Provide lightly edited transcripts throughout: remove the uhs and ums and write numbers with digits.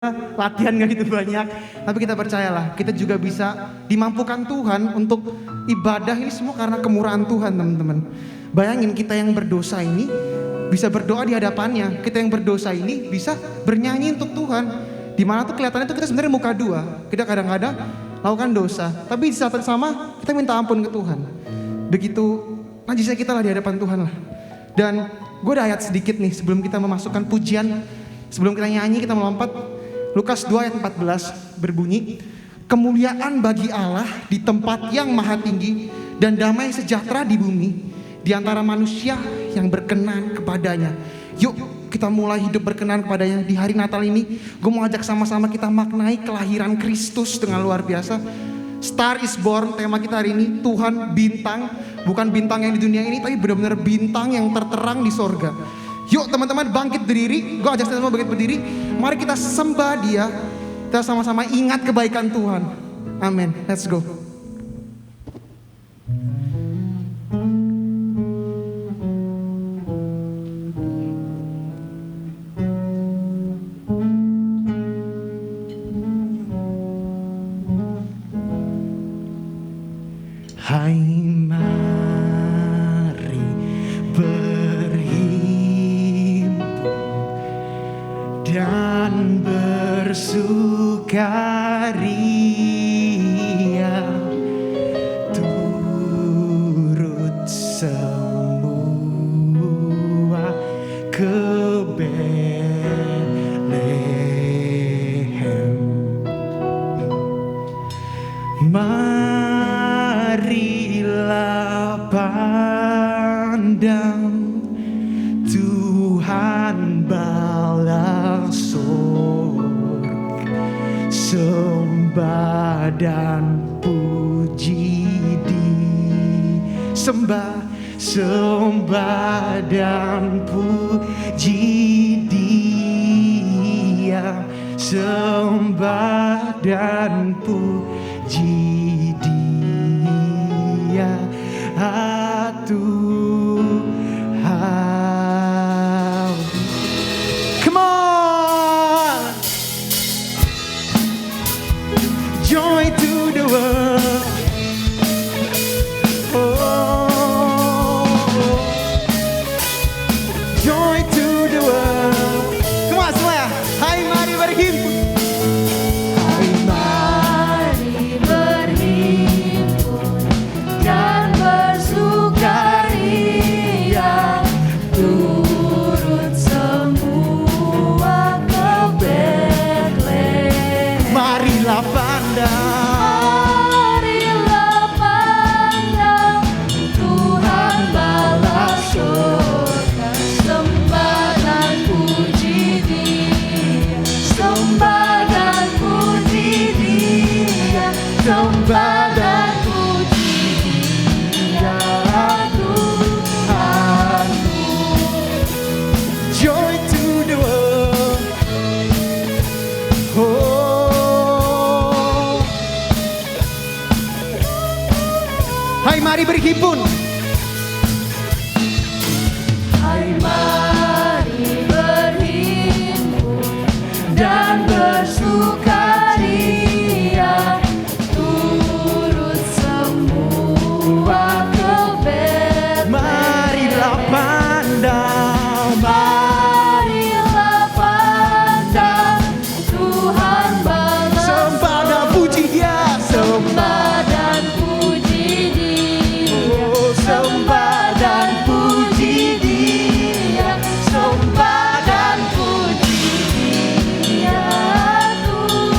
latihan gak gitu banyak, tapi kita percayalah kita juga bisa dimampukan Tuhan untuk ibadah ini semua karena kemurahan Tuhan, teman-teman. Bayangin kita yang berdosa ini bisa berdoa di hadapannya, kita yang berdosa ini bisa bernyanyi untuk Tuhan. Dimana tuh kelihatannya tuh kita sebenarnya muka dua, kita kadang-kadang lakukan dosa, tapi di saat yang sama kita minta ampun ke Tuhan. Begitu najisnya kita lah di hadapan Tuhan lah. Dan gue ada ayat sedikit nih sebelum kita memasukkan pujian, sebelum kita nyanyi kita melompat. Lukas 2 ayat 14 berbunyi, kemuliaan bagi Allah di tempat yang maha tinggi dan damai sejahtera di bumi di antara manusia yang berkenan kepadanya. Yuk kita mulai hidup berkenan kepadanya di hari Natal ini. Gue mau ajak sama-sama kita maknai kelahiran Kristus dengan luar biasa. Star is born, tema kita hari ini. Tuhan bintang, bukan bintang yang di dunia ini, tapi benar-benar bintang yang terterang di sorga. Yuk teman-teman bangkit berdiri, gue ajak sama bangkit berdiri. Mari kita sembah dia, kita sama-sama ingat kebaikan Tuhan. Amin, let's go. Hai mari dan bersukaria turut semua ke Betlehem. Marilah pandang Tuhan balas sorga, sembah dan puji sembah dan puji dia, sembah dan puji dia, Tuhan. Come on, joy to the world. Oh, joy to the world. Come on semua ya. Hai mari berhimpun. Hai mari berhimpun dan bersukaria, turut semua ke Betlehem. Marilah pandang Tuhan balas surga, sembah dan puji dia, sembah dan puji dia, sembah dan puji dia, Tuhanku. Joy to the world. Oh, hai mari berhimpun. Hai mari berhimpun dan bersukaria, turut semua ke Betlehem. Marilah pandang, marilah pandang Tuhan balas sembah dan puji dia, sembah dan puji dia, sembah dan puji dia, sembah dan puji dia, Tuhan.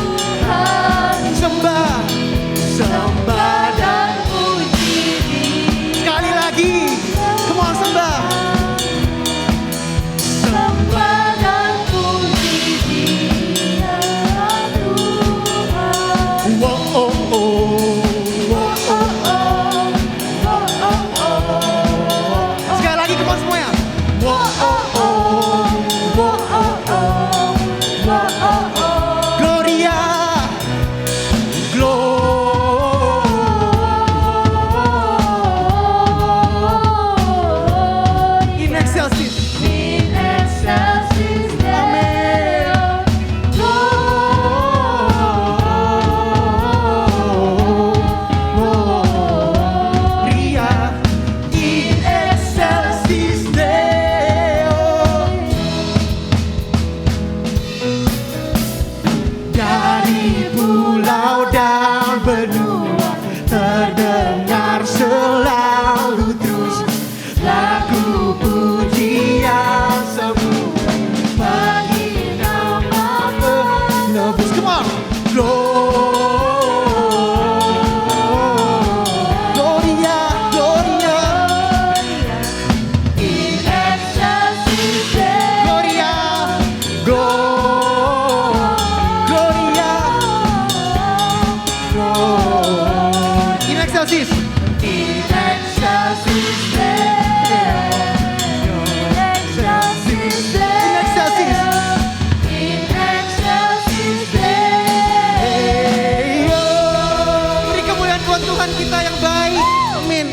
excelsis. In excelsis Deo, in excelsis Deo, in excelsis Deo. Beri kemuliaan buat Tuhan kita yang baik. Amin.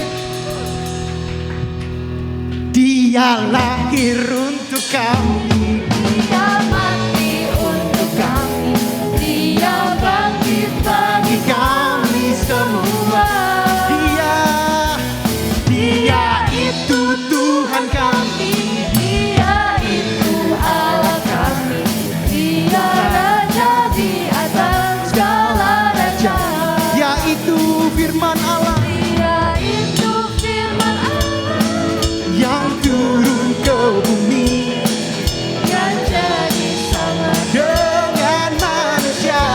Dia lahir untuk kami, Dia mati untuk kami, Dia bangkit bagi kami semua. Dia itu Tuhan kami. Dia itu Allah kami, Dia Raja di atas segala raja. Dia itu firman Allah Dia itu firman Allah yang turun ke bumi yang jadi sama dengan manusia.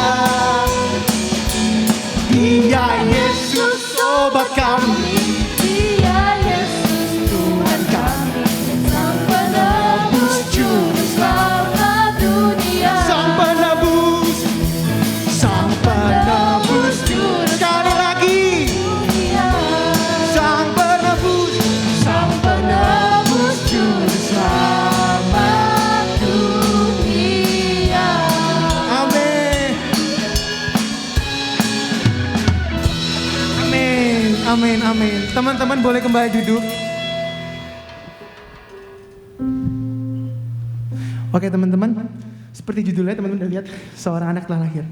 Dia Yesus obat kami, Dia Yesus Tuhan kami, Sang penebus juru selamat dunia. Sang penebus, Sang penebus. Sekali lagi, Dunia. Sang penebus. Sang penebus juru selamat dunia. Amin. Amin, amin, amin. Teman-teman boleh kembali duduk. Oke teman-teman, seperti judulnya teman-teman udah lihat, seorang anak telah lahir.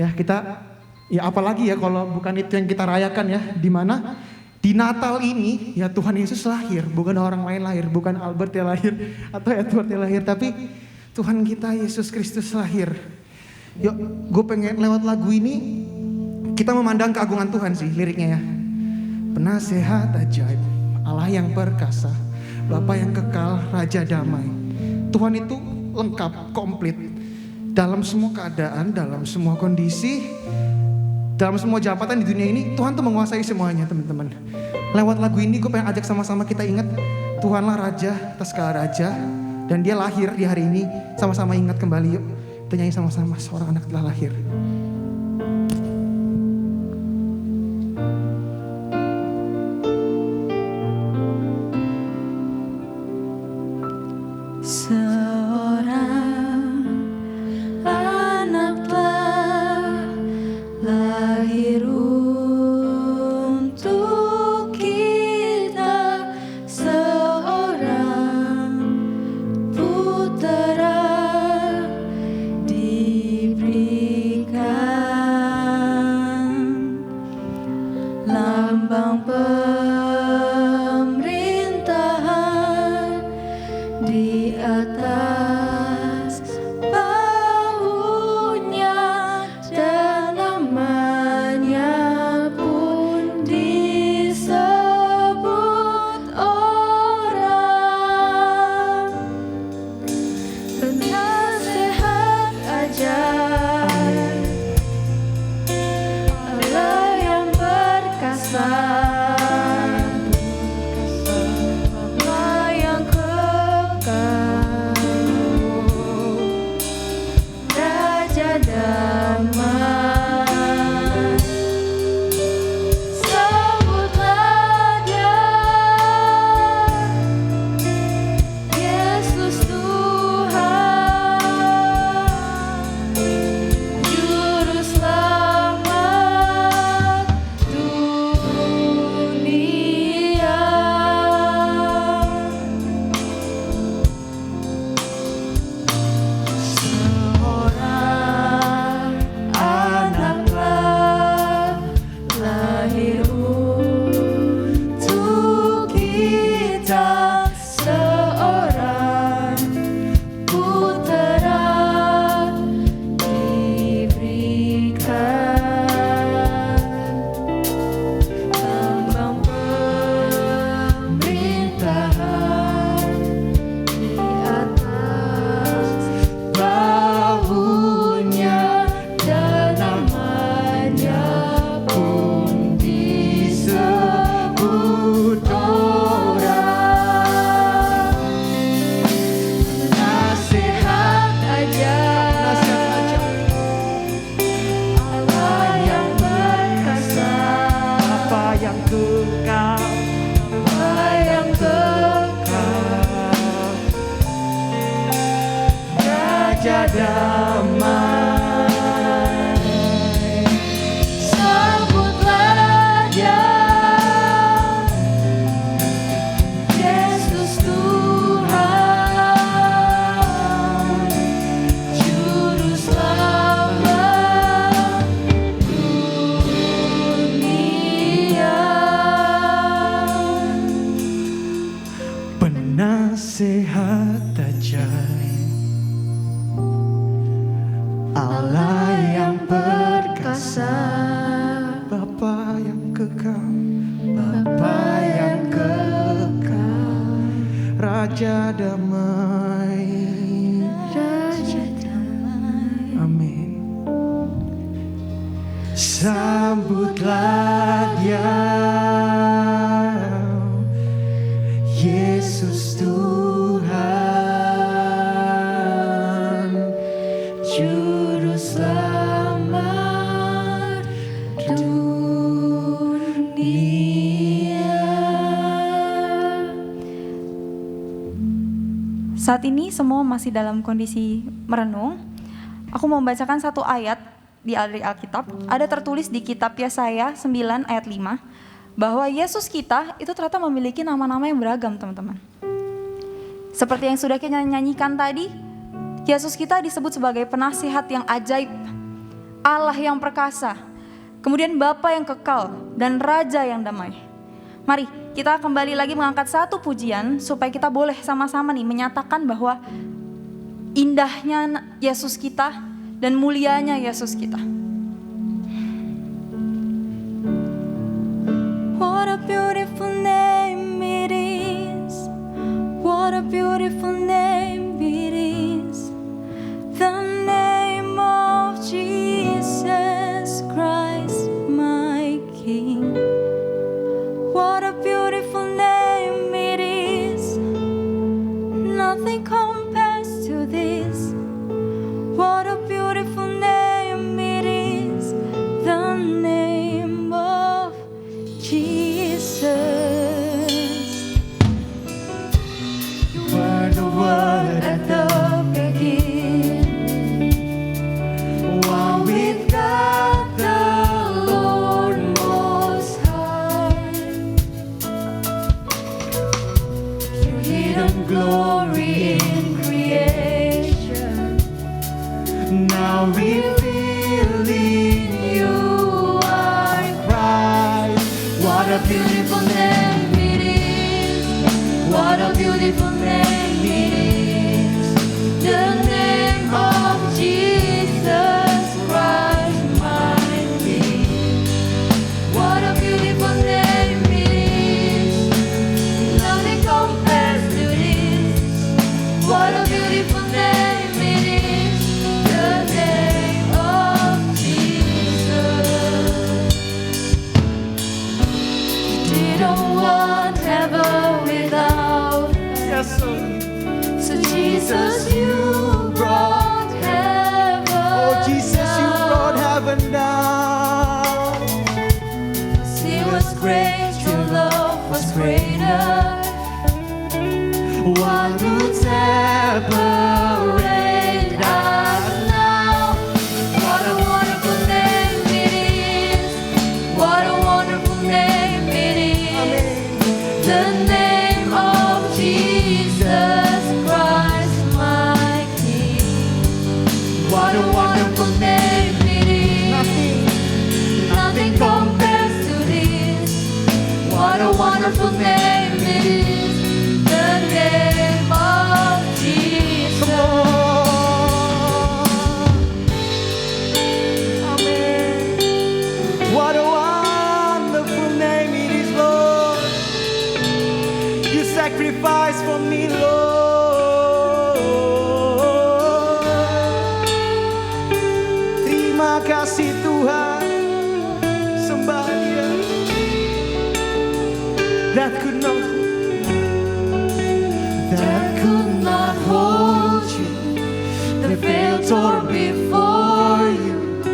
Ya kita, ya apalagi ya kalau bukan itu yang kita rayakan ya, di mana di Natal ini ya Tuhan Yesus lahir, bukan orang lain lahir, bukan Albert yang lahir atau Edward yang lahir, tapi Tuhan kita Yesus Kristus lahir. Yuk, gue pengen lewat lagu ini kita memandang keagungan Tuhan sih liriknya ya. Penasehat ajaib, Allah yang perkasa, Bapa yang kekal, Raja damai. Tuhan itu lengkap, komplit dalam semua keadaan, dalam semua kondisi, dalam semua jabatan di dunia ini. Tuhan tuh menguasai semuanya teman-teman. Lewat lagu ini gue pengen ajak sama-sama kita ingat Tuhanlah Raja atas segala raja, dan Dia lahir di hari ini. Sama-sama ingat kembali yuk. Kita nyanyi sama-sama, seorang anak telah lahir. Seorang anak telah lahir untuk kita, seorang putera diberikan, lambang pemerintahan di atas bahunya, dan namanya pun disebut orang penasehat ajaib, Allah yang perkasa, Bapa yang kekal, Raja damai. Sebutlah Dia, Yesus Tuhan, Juru Selamat dunia. Seorang Allah yang perkasa, Bapa yang kekal, Bapa yang kekal, Raja damai. Raja damai. Amin. Sambutlah Dia, Yesus Tuhan, Juru Selamat dunia. Saat ini semua masih dalam kondisi merenung. Aku mau membacakan satu ayat di Alkitab. Ada tertulis di kitab Yesaya 9 ayat 5 bahwa Yesus kita itu ternyata memiliki nama-nama yang beragam, teman-teman. Seperti yang sudah kita nyanyikan tadi, Yesus kita disebut sebagai penasihat yang ajaib, Allah yang perkasa, kemudian Bapa yang kekal, dan Raja yang damai. Mari kita kembali lagi mengangkat satu pujian supaya kita boleh sama-sama nih menyatakan bahwa indahnya Yesus kita dan mulianya Yesus kita. What a beautiful name it is. What a beautiful name it is. The name of Jesus Christ, my King. What a beautiful name it is. Nothing compares to this. What a beautiful name it is. The name of Jesus. You were the Word at the beginning, one with God the Lord Most High. Your hidden glory in creation, now revealing you are Christ. What a beautiful name it is. What a beautiful name it is. The name of Jesus Christ, my King. What a beautiful name it is. Nothing compares to this. What a beautiful name it is. The name of Jesus. You didn't want heaven without Yes, so Jesus, you brought heaven. oh Jesus, you brought heaven down. Sin was great, your love was greater. What would separate us now? What a wonderful name it is. What a wonderful name it is. The name of Jesus Christ, my King. What a wonderful name it is. Nothing compares to this. What a wonderful name it is. The name of Jesus. Come on. Amen. What a wonderful name it is, Lord. You sacrificed for me, Lord. Terima kasih Tuhan. Sembah Dia. That could not hold you. The veil tore before you.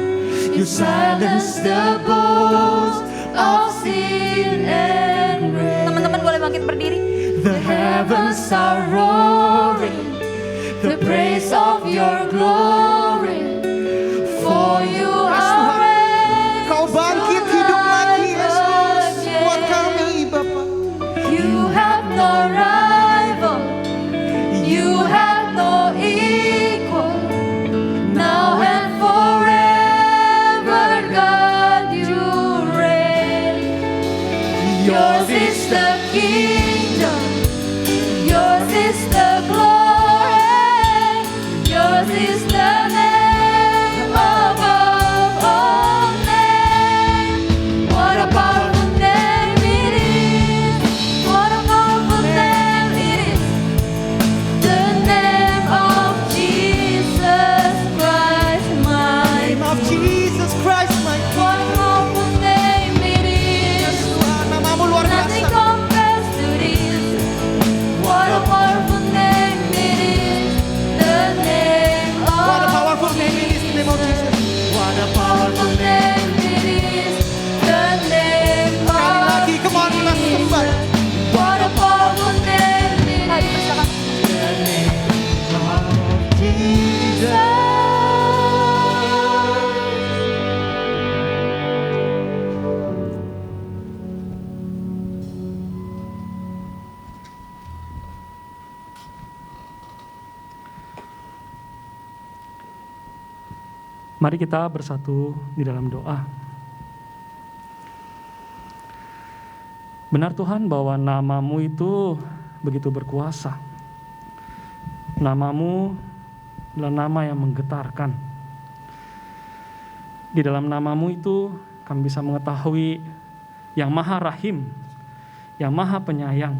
You silenced the boast of sin and rain. Teman-teman boleh bangkit berdiri. The heavens are roaring, the praise of your glory. For you are reign. Kau bangkit hidup lagi, Yesus. Buat kami, Bapa. You have no rival. You have no equal. Now and forever, God, you reign. Yours is the kingdom. Yours is the glory. Yours is the name powerful name it is, the name Sekali of lagi, come on, kita sembah. Jesus. What a powerful name it Nah, is, dipersilakan. the name of Jesus. Mari kita bersatu di dalam doa. Benar Tuhan bahwa nama-Mu itu begitu berkuasa. Nama-Mu adalah nama yang menggetarkan. Di dalam nama-Mu itu kami bisa mengetahui yang Maha Rahim, yang Maha Penyayang.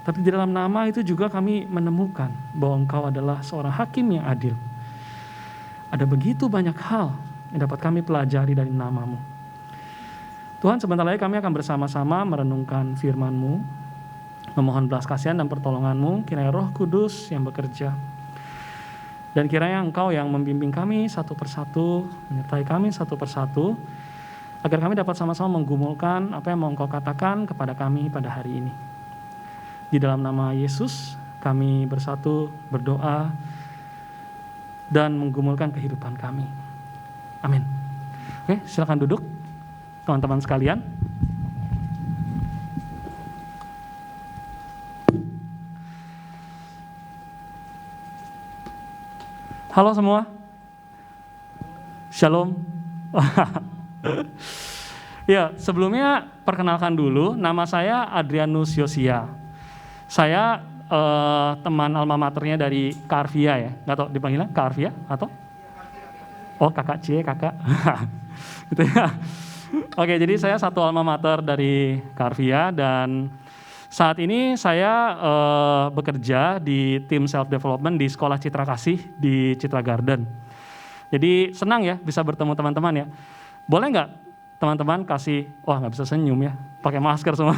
Tapi di dalam nama itu juga kami menemukan bahwa Engkau adalah seorang hakim yang adil. Ada begitu banyak hal yang dapat kami pelajari dari nama-Mu. Tuhan, sebentar lagi kami akan bersama-sama merenungkan firman-Mu, memohon belas kasihan dan pertolongan-Mu, kiranya Roh Kudus yang bekerja. Dan kiranya Engkau yang membimbing kami satu persatu, menyertai kami satu persatu, agar kami dapat sama-sama menggumulkan apa yang mau Engkau katakan kepada kami pada hari ini. Di dalam nama Yesus, kami bersatu berdoa, dan menggumulkan kehidupan kami. Amin. Oke, silakan duduk teman-teman sekalian. Halo semua. Shalom. Ya, sebelumnya perkenalkan dulu, nama saya Adrianus Yosia. Saya teman alma maternya dari Karvia ya, nggak tahu dipanggilnya Karvia atau? Oh kakak C, kakak. Gitu ya. Oke, jadi saya satu alma mater dari Karvia dan saat ini saya bekerja di tim self development di Sekolah Citra Kasih di Citra Garden. Jadi senang ya bisa bertemu teman-teman ya. Boleh nggak teman-teman kasih, wah nggak bisa senyum ya, pakai masker semua.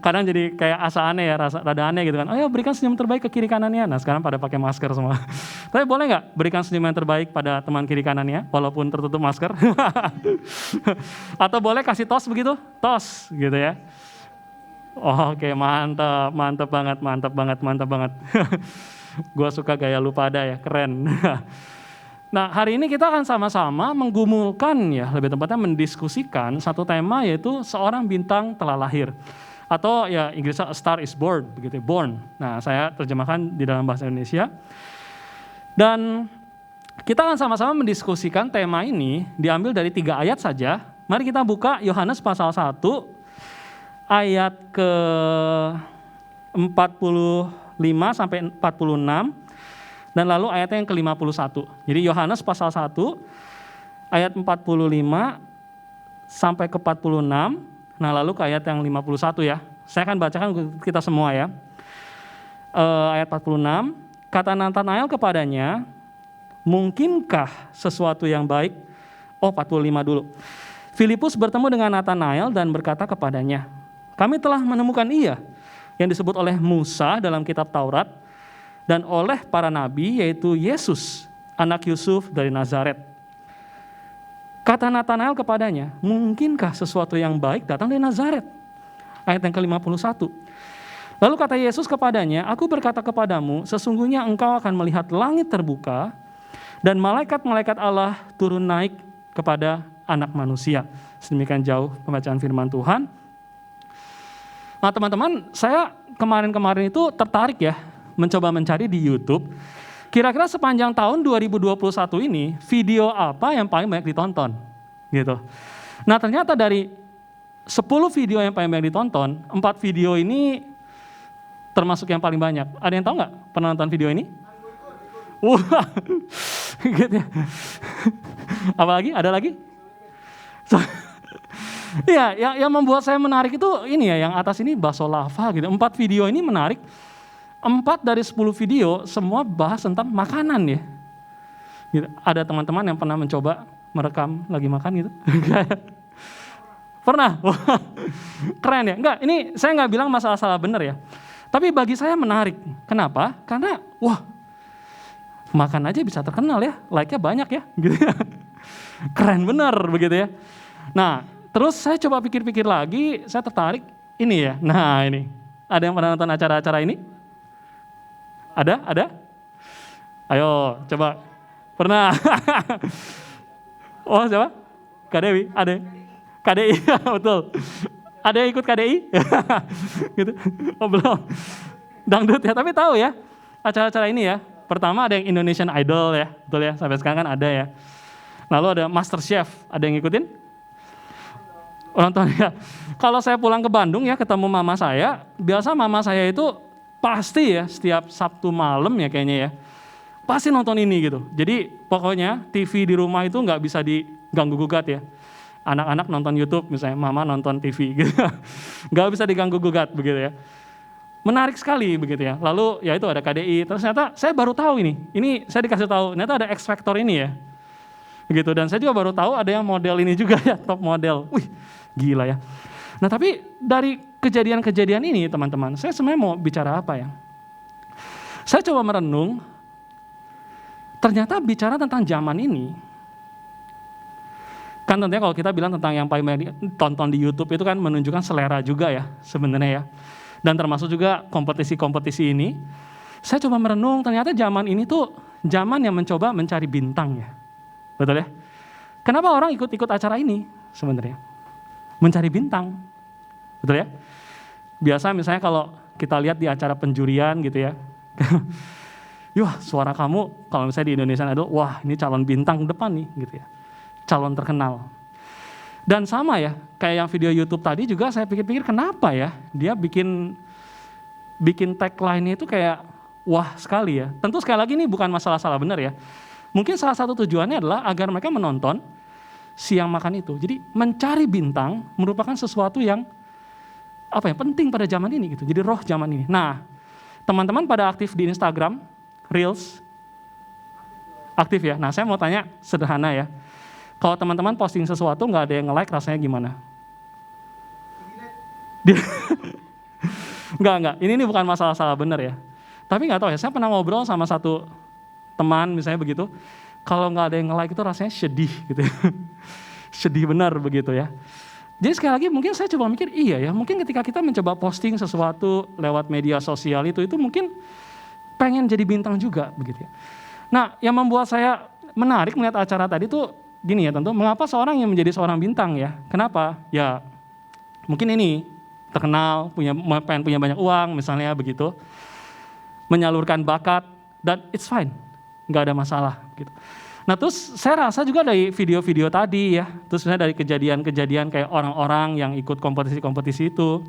Kadang jadi kayak asa aneh ya, rada aneh gitu kan. Ayo berikan senyum terbaik ke kiri kanannya. Nah sekarang pada pakai masker semua. Tapi boleh nggak berikan senyum yang terbaik pada teman kiri kanannya, walaupun tertutup masker? Atau boleh kasih tos begitu, tos gitu ya. Oh, oke, mantap banget. Gua suka gaya lu pada ya, keren. Nah, hari ini kita akan sama-sama menggumulkan ya, lebih tepatnya mendiskusikan satu tema yaitu seorang bintang telah lahir. Atau ya Inggrisnya a star is born, begitu, born. Nah, saya terjemahkan di dalam bahasa Indonesia. Dan kita akan sama-sama mendiskusikan tema ini diambil dari 3 ayat saja. Mari kita buka Yohanes pasal 1 ayat ke 45 sampai 46. Dan lalu ayatnya yang ke-51. Jadi Yohanes pasal 1 ayat 45 sampai ke 46. Nah lalu ke ayat yang 51 ya. Saya akan bacakan kita semua ya. Ayat 46. Kata Natanael kepadanya, mungkinkah sesuatu yang baik? Oh 45 dulu. Filipus bertemu dengan Natanael dan berkata kepadanya, kami telah menemukan ia yang disebut oleh Musa dalam kitab Taurat dan oleh para nabi, yaitu Yesus, anak Yusuf dari Nazaret. Kata Natanael kepadanya, mungkinkah sesuatu yang baik datang dari Nazaret? Ayat yang ke-51. Lalu kata Yesus kepadanya, aku berkata kepadamu, sesungguhnya engkau akan melihat langit terbuka dan malaikat-malaikat Allah turun naik kepada anak manusia. Sedemikian jauh pembacaan firman Tuhan. Nah teman-teman, saya kemarin-kemarin itu tertarik ya, mencoba mencari di YouTube, kira-kira sepanjang tahun 2021 ini, video apa yang paling banyak ditonton, gitu. Nah ternyata dari 10 video yang paling banyak ditonton, 4 video ini termasuk yang paling banyak. Ada yang tahu nggak pernah nonton video ini? Wah, gitu ya. Apalagi? Ada lagi? Iya, yang membuat saya menarik itu ini ya, yang atas ini bakso lava gitu. 4 video ini menarik. 4 dari 10 video semua bahas tentang makanan ya. Gitu. Ada teman-teman yang pernah mencoba merekam lagi makan gitu? Pernah? Keren ya? Enggak, ini saya nggak bilang masalah salah benar ya. Tapi bagi saya menarik. Kenapa? Karena wah, makan aja bisa terkenal ya, like-nya banyak ya. Gitu. Keren bener begitu ya. Nah, terus saya coba pikir-pikir lagi, saya tertarik ini ya. Nah ini, ada yang pernah nonton acara-acara ini? Ada? Ayo, coba. Pernah? Oh, siapa? Kak Dewi, ada? KDI, betul. Ada yang ikut KDI? Gitu. Oh belum. Dangdut ya, tapi tahu ya acara-acara ini ya. Pertama ada yang Indonesian Idol ya, betul ya. Sampai sekarang kan ada ya. Lalu ada Master Chef, ada yang ngikutin? Nonton ya. Kalau saya pulang ke Bandung ya ketemu mama saya, biasa mama saya itu pasti ya setiap Sabtu malam ya kayaknya ya, pasti nonton ini gitu. Jadi pokoknya TV di rumah itu nggak bisa diganggu gugat ya. Anak-anak nonton YouTube misalnya, mama nonton TV gitu. Nggak bisa diganggu gugat begitu ya. Menarik sekali begitu ya. Lalu ya itu ada KDI, terus ternyata saya baru tahu ini saya dikasih tahu, ternyata ada X Factor ini ya. Begitu, dan saya juga baru tahu ada yang model ini juga ya, top model. Wih, gila ya. Nah tapi dari kejadian-kejadian ini teman-teman, saya sebenarnya mau bicara apa ya? Saya coba merenung, ternyata bicara tentang zaman ini, kan tentunya kalau kita bilang tentang yang paling banyak tonton di YouTube itu kan menunjukkan selera juga ya sebenarnya ya. Dan termasuk juga kompetisi-kompetisi ini, saya coba merenung ternyata zaman ini tuh zaman yang mencoba mencari bintang ya. Betul ya? Kenapa orang ikut-ikut acara ini sebenarnya? Mencari bintang. Betul ya? Biasa misalnya kalau kita lihat di acara penjurian gitu ya. Wah, suara kamu kalau misalnya di Indonesian Idol, wah ini calon bintang depan nih gitu ya. Calon terkenal. Dan sama ya, kayak yang video YouTube tadi juga saya pikir-pikir kenapa ya dia bikin tagline-nya itu kayak wah sekali ya. Tentu sekali lagi ini bukan masalah salah benar ya. Mungkin salah satu tujuannya adalah agar mereka menonton siang makan itu. Jadi mencari bintang merupakan sesuatu yang penting pada zaman ini gitu. Jadi roh zaman ini. Nah, teman-teman pada aktif di Instagram, Reels, aktif ya. Nah, saya mau tanya sederhana ya. Kalau teman-teman posting sesuatu nggak ada yang nge-like, rasanya gimana? Enggak. Ini bukan masalah salah benar ya. Tapi nggak tahu ya, saya pernah ngobrol sama satu teman misalnya begitu. Kalau nggak ada yang nge-like itu rasanya sedih gitu ya. Sedih benar begitu ya. Jadi sekali lagi mungkin saya coba mikir, iya ya, mungkin ketika kita mencoba posting sesuatu lewat media sosial itu mungkin pengen jadi bintang juga begitu ya. Nah, yang membuat saya menarik melihat acara tadi tuh gini ya tentu, mengapa seorang yang menjadi seorang bintang ya? Kenapa? Ya mungkin ini terkenal, pengen punya banyak uang misalnya begitu, menyalurkan bakat, dan it's fine, nggak ada masalah gitu. Nah terus saya rasa juga dari video-video tadi ya, terus misalnya dari kejadian-kejadian kayak orang-orang yang ikut kompetisi-kompetisi itu,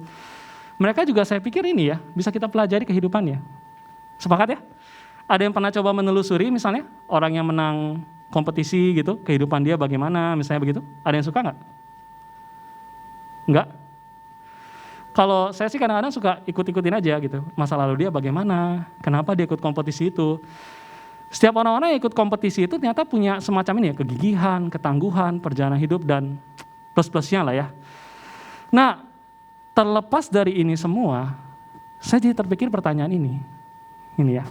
mereka juga saya pikir ini ya, bisa kita pelajari kehidupannya. Sepakat ya? Ada yang pernah coba menelusuri misalnya, orang yang menang kompetisi gitu, kehidupan dia bagaimana misalnya begitu? Ada yang suka nggak? Enggak? Kalau saya sih kadang-kadang suka ikut-ikutin aja gitu, masa lalu dia bagaimana, kenapa dia ikut kompetisi itu. Setiap orang-orang yang ikut kompetisi itu ternyata punya semacam ini ya, kegigihan, ketangguhan, perjalanan hidup, dan plus-plusnya lah ya. Nah, terlepas dari ini semua, saya jadi terpikir pertanyaan ini ya.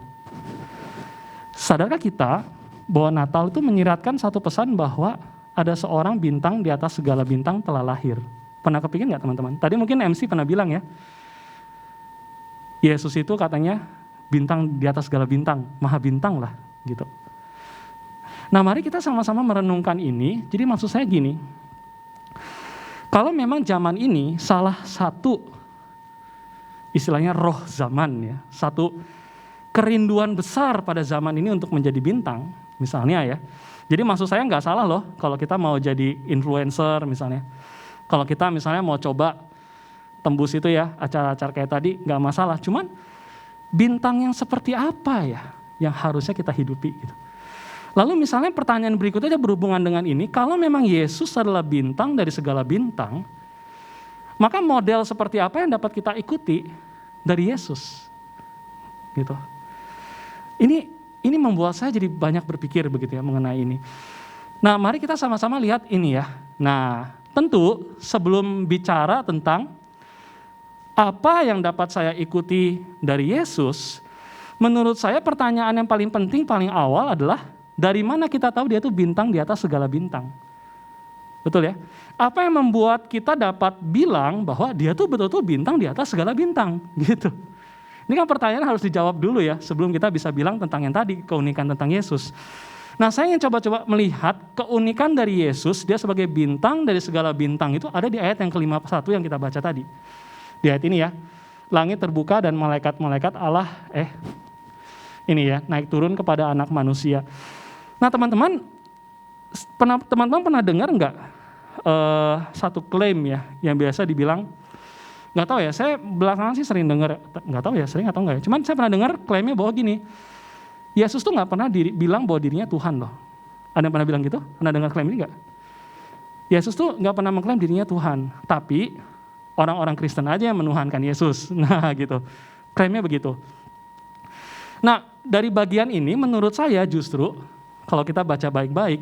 Sadarkah kita bahwa Natal itu menyiratkan satu pesan bahwa ada seorang bintang di atas segala bintang telah lahir? Pernah kepikir nggak teman-teman? Tadi mungkin MC pernah bilang ya, Yesus itu katanya bintang di atas segala bintang, maha bintang lah gitu. Nah mari kita sama-sama merenungkan ini. Jadi maksud saya gini, kalau memang zaman ini salah satu istilahnya roh zaman ya, satu kerinduan besar pada zaman ini untuk menjadi bintang misalnya ya. Jadi maksud saya nggak salah loh kalau kita mau jadi influencer misalnya. Kalau kita misalnya mau coba tembus itu ya, acara-acara kayak tadi nggak masalah. Cuman bintang yang seperti apa ya yang harusnya kita hidupi gitu. Lalu misalnya pertanyaan berikutnya berhubungan dengan ini, kalau memang Yesus adalah bintang dari segala bintang, maka model seperti apa yang dapat kita ikuti dari Yesus? Gitu. Ini membuat saya jadi banyak berpikir begitu ya mengenai ini. Nah, mari kita sama-sama lihat ini ya. Nah, tentu sebelum bicara tentang apa yang dapat saya ikuti dari Yesus, menurut saya pertanyaan yang paling penting, paling awal adalah Dari mana kita tahu dia itu bintang di atas segala bintang? Betul ya? Apa yang membuat kita dapat bilang bahwa dia tuh betul-betul bintang di atas segala bintang? Gitu. Ini kan pertanyaan harus dijawab dulu ya, sebelum kita bisa bilang tentang yang tadi, keunikan tentang Yesus. Nah, saya ingin coba-coba melihat keunikan dari Yesus, dia sebagai bintang dari segala bintang itu ada di ayat yang ke-51 yang kita baca tadi. Di ayat ini ya, langit terbuka dan malaikat-malaikat Allah ini ya, naik turun kepada anak manusia. Nah, teman-teman pernah dengar nggak satu klaim ya yang biasa dibilang, nggak tahu ya, saya belakangan sih sering dengar, nggak tahu ya sering atau nggak ya, cuman saya pernah dengar klaimnya bahwa gini, Yesus tuh nggak pernah bilang bahwa dirinya Tuhan loh. Ada yang pernah bilang gitu? Pernah dengar klaim ini nggak? Yesus tuh nggak pernah mengklaim dirinya Tuhan, tapi orang-orang Kristen aja yang menuhankan Yesus. Nah gitu, klaimnya begitu. Nah, dari bagian ini menurut saya justru kalau kita baca baik-baik,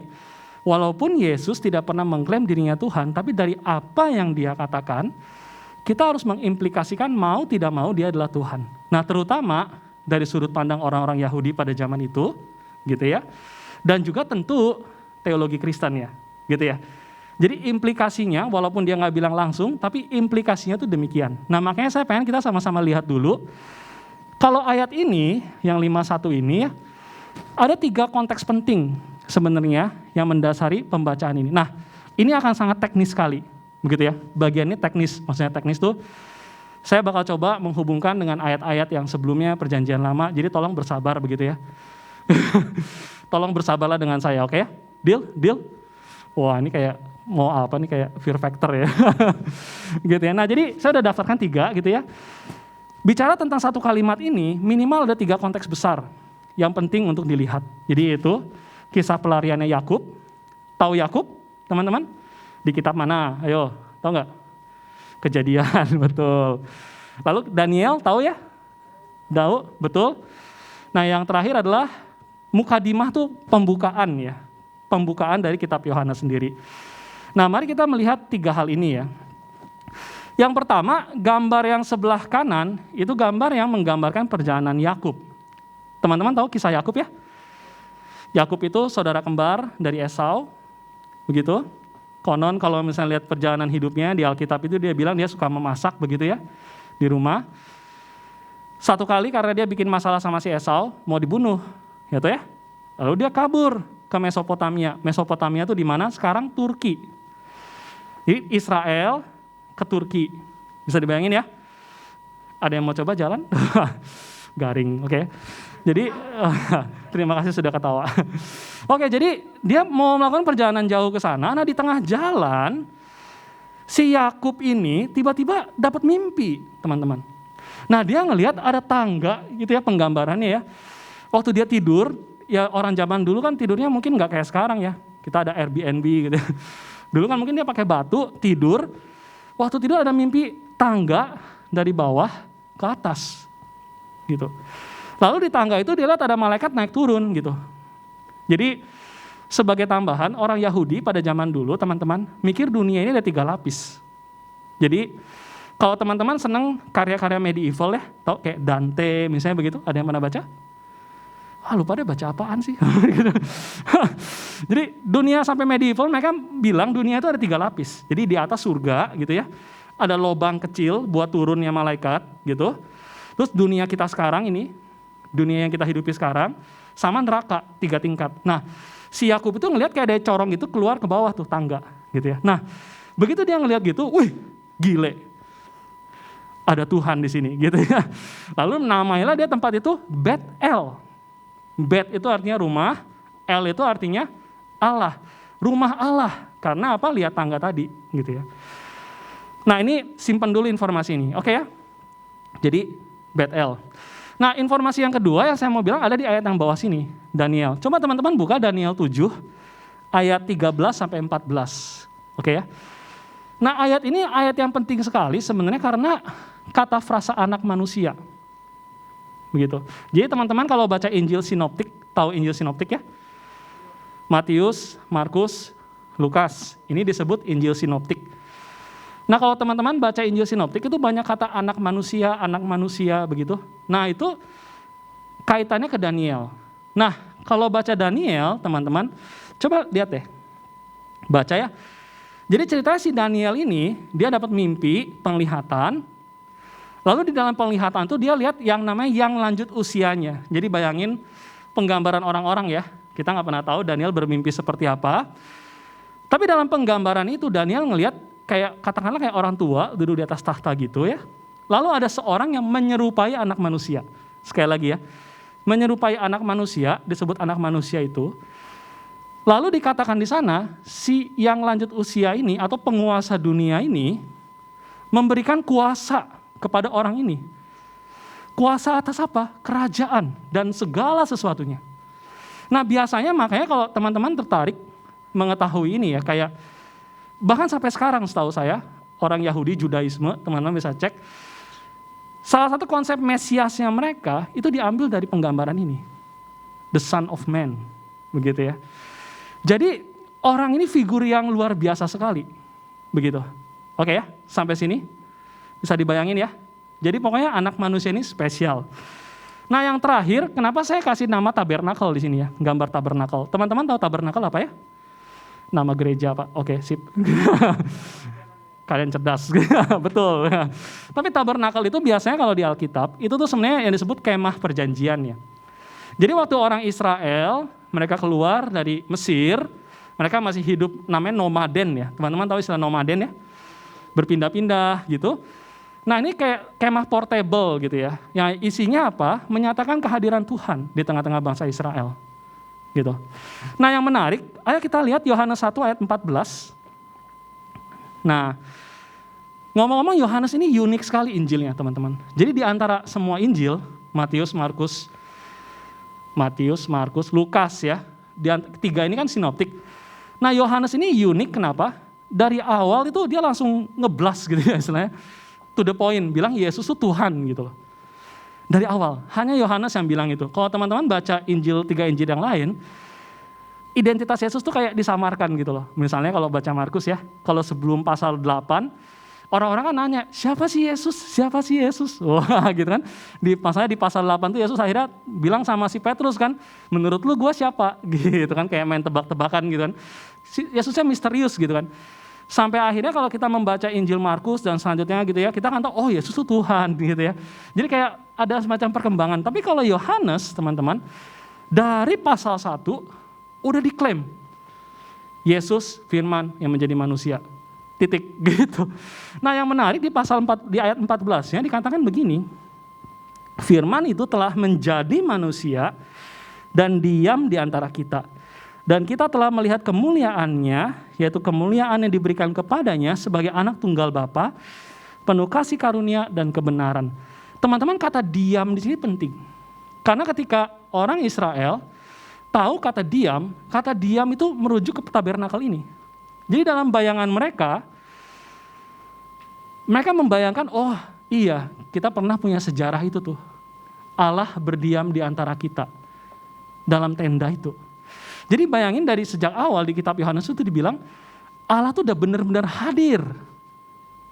walaupun Yesus tidak pernah mengklaim dirinya Tuhan, tapi dari apa yang dia katakan, kita harus mengimplikasikan mau tidak mau dia adalah Tuhan. Nah, terutama dari sudut pandang orang-orang Yahudi pada zaman itu, gitu ya. Dan juga tentu teologi Kristen ya, gitu ya. Jadi implikasinya, walaupun dia nggak bilang langsung, tapi implikasinya tuh demikian. Nah, makanya saya pengen kita sama-sama lihat dulu, kalau ayat ini, yang 51 ini ya, ada 3 konteks penting sebenarnya yang mendasari pembacaan ini. Nah, ini akan sangat teknis sekali, begitu ya. Bagiannya teknis, maksudnya teknis tuh saya bakal coba menghubungkan dengan ayat-ayat yang sebelumnya Perjanjian Lama. Jadi tolong bersabar begitu ya. Tolong bersabarlah dengan saya, oke ya? Deal? Wah, ini kayak mau apa nih, kayak fear factor ya. Gitu ya. Nah, jadi saya udah daftarkan 3 gitu ya. Bicara tentang satu kalimat ini, minimal ada 3 konteks besar yang penting untuk dilihat. Jadi itu kisah pelariannya Yakub. Tahu Yakub, teman-teman? Di kitab mana? Ayo, tahu nggak? Kejadian, betul. Lalu Daniel, tahu ya? Tahu, betul. Nah, yang terakhir adalah mukadimah tuh pembukaan ya. Pembukaan dari kitab Yohanes sendiri. Nah, mari kita melihat 3 hal ini ya. Yang pertama, gambar yang sebelah kanan itu gambar yang menggambarkan perjalanan Yakub. Teman-teman tahu kisah Yakub ya? Yakub itu saudara kembar dari Esau, begitu. Konon kalau misalnya lihat perjalanan hidupnya di Alkitab itu dia bilang dia suka memasak begitu ya di rumah. Satu kali karena dia bikin masalah sama si Esau, mau dibunuh, gitu ya. Lalu dia kabur ke Mesopotamia. Mesopotamia itu di mana? Sekarang Turki. Jadi Israel ke Turki. Bisa dibayangin ya? Ada yang mau coba jalan? Garing, oke. Jadi terima kasih sudah ketawa. Oke, jadi dia mau melakukan perjalanan jauh ke sana. Nah, di tengah jalan si Yakub ini tiba-tiba dapat mimpi, teman-teman. Nah, dia ngelihat ada tangga gitu ya penggambarannya ya. Waktu dia tidur, ya orang zaman dulu kan tidurnya mungkin nggak kayak sekarang ya. Kita ada Airbnb gitu. Dulu kan mungkin dia pakai batu tidur. Waktu tidur ada mimpi tangga dari bawah ke atas gitu. Lalu di tangga itu dia lihat ada malaikat naik turun gitu. Jadi sebagai tambahan, orang Yahudi pada zaman dulu teman-teman mikir dunia ini ada 3 lapis. Jadi kalau teman-teman senang karya-karya medieval ya, tau kayak Dante misalnya begitu, ada yang pernah baca? Lupa deh baca apaan sih. Jadi dunia sampai medieval mereka bilang dunia itu ada 3 lapis. Jadi di atas surga gitu ya, ada lubang kecil buat turunnya malaikat gitu. Terus dunia kita sekarang ini, dunia yang kita hidupi sekarang, sama neraka 3 tingkat. Nah, si Yakub itu ngelihat kayak ada corong gitu keluar ke bawah tuh tangga gitu ya. Nah, begitu dia ngelihat gitu, wih, gile. Ada Tuhan di sini gitu ya. Lalu namailah dia tempat itu Bet-El. Bet itu artinya rumah, El itu artinya Allah. Rumah Allah. Karena apa? Lihat tangga tadi gitu ya. Nah, ini simpan dulu informasi ini. Oke ya? Jadi Bet-El. Nah, informasi yang kedua yang saya mau bilang ada di ayat yang bawah sini, Daniel. Coba teman-teman buka Daniel 7 ayat 13 sampai 14. Oke ya. Nah, ayat ini ayat yang penting sekali sebenarnya karena kata frasa anak manusia. Begitu. Jadi teman-teman kalau baca Injil sinoptik, tahu Injil sinoptik ya? Matius, Markus, Lukas. Ini disebut Injil sinoptik. Nah, kalau teman-teman baca Injil sinoptik itu banyak kata anak manusia begitu. Nah, itu kaitannya ke Daniel. Nah, kalau baca Daniel, teman-teman, coba lihat deh. Baca ya. Jadi ceritanya si Daniel ini, dia dapat mimpi, penglihatan. Lalu di dalam penglihatan itu dia lihat yang namanya yang lanjut usianya. Jadi bayangin penggambaran orang-orang ya. Kita nggak pernah tahu Daniel bermimpi seperti apa. Tapi dalam penggambaran itu Daniel ngelihat kayak katakanlah kayak orang tua duduk di atas tahta gitu ya. Lalu ada seorang yang menyerupai anak manusia. Sekali lagi ya, menyerupai anak manusia, disebut anak manusia itu. Lalu dikatakan di sana, si yang lanjut usia ini atau penguasa dunia ini memberikan kuasa kepada orang ini. Kuasa atas apa? Kerajaan dan segala sesuatunya. Nah biasanya makanya kalau teman-teman tertarik mengetahui ini ya, kayak bahkan sampai sekarang setahu saya, orang Yahudi, Judaisme, teman-teman bisa cek, salah satu konsep Mesiasnya mereka itu diambil dari penggambaran ini. The Son of Man, begitu ya. Jadi orang ini figur yang luar biasa sekali, begitu. Oke ya, sampai sini bisa dibayangin ya. Jadi pokoknya anak manusia ini spesial. Nah yang terakhir, kenapa saya kasih nama tabernakel di sini ya, gambar tabernakel. Teman-teman tahu tabernakel apa ya? Nama gereja Pak. Oke, sip. Kalian cerdas, betul. Tapi tabernakel itu biasanya kalau di Alkitab, itu tuh sebenarnya yang disebut kemah perjanjian ya. Jadi waktu orang Israel, mereka keluar dari Mesir, mereka masih hidup namanya nomaden ya. Teman-teman tahu istilah nomaden ya? Berpindah-pindah gitu. Nah ini kayak kemah portable gitu ya. Yang isinya apa? Menyatakan kehadiran Tuhan di tengah-tengah bangsa Israel. Gitu. Nah yang menarik, ayo kita lihat Yohanes 1 ayat 14. Nah, ngomong-ngomong Yohanes ini unik sekali Injilnya teman-teman. Jadi di antara semua Injil, Matius, Markus, Lukas ya, tiga ini kan sinoptik. Nah Yohanes ini unik kenapa? Dari awal itu dia langsung ngeblas gitu ya istilahnya. To the point, bilang Yesus itu Tuhan gitu loh. Dari awal, hanya Yohanes yang bilang itu. Kalau teman-teman baca tiga Injil yang lain, identitas Yesus tuh kayak disamarkan gitu loh. Misalnya kalau baca Markus ya, kalau sebelum pasal 8, orang-orang kan nanya, siapa sih Yesus? Siapa sih Yesus? Wah gitu kan. Masalahnya di pasal 8 tuh Yesus akhirnya bilang sama si Petrus kan, menurut lu gua siapa? Gitu kan, kayak main tebak-tebakan gitu kan. Yesusnya misterius gitu kan. Sampai akhirnya kalau kita membaca Injil Markus dan selanjutnya gitu ya, kita kan tahu, oh Yesus itu Tuhan gitu ya. Jadi kayak ada semacam perkembangan. Tapi kalau Yohanes teman-teman, dari pasal 1 udah diklaim Yesus firman yang menjadi manusia. Titik gitu. Nah yang menarik di pasal 4, di ayat 14 ya dikatakan begini, firman itu telah menjadi manusia dan diam di antara kita. Dan kita telah melihat kemuliaannya, yaitu kemuliaan yang diberikan kepadanya sebagai anak tunggal Bapa, penuh kasih karunia dan kebenaran. Teman-teman, kata diam di sini penting. Karena ketika orang Israel tahu kata diam itu merujuk ke tabernakel ini. Jadi dalam bayangan mereka membayangkan, oh iya, kita pernah punya sejarah itu tuh. Allah berdiam di antara kita dalam tenda itu. Jadi bayangin dari sejak awal di kitab Yohanes itu dibilang Allah tuh udah benar-benar hadir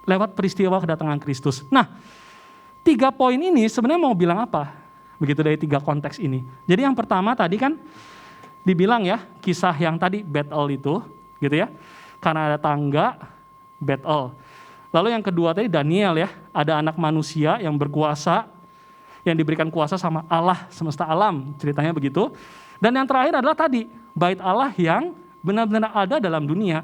lewat peristiwa kedatangan Kristus. Nah, 3 poin ini sebenarnya mau bilang apa? Begitu dari 3 konteks ini. Jadi yang pertama tadi kan dibilang ya, kisah yang tadi Bethel itu, gitu ya. Karena ada tangga Bethel. Lalu yang kedua tadi Daniel ya, ada anak manusia yang berkuasa, yang diberikan kuasa sama Allah semesta alam, ceritanya begitu. Dan yang terakhir adalah tadi, bait Allah yang benar-benar ada dalam dunia.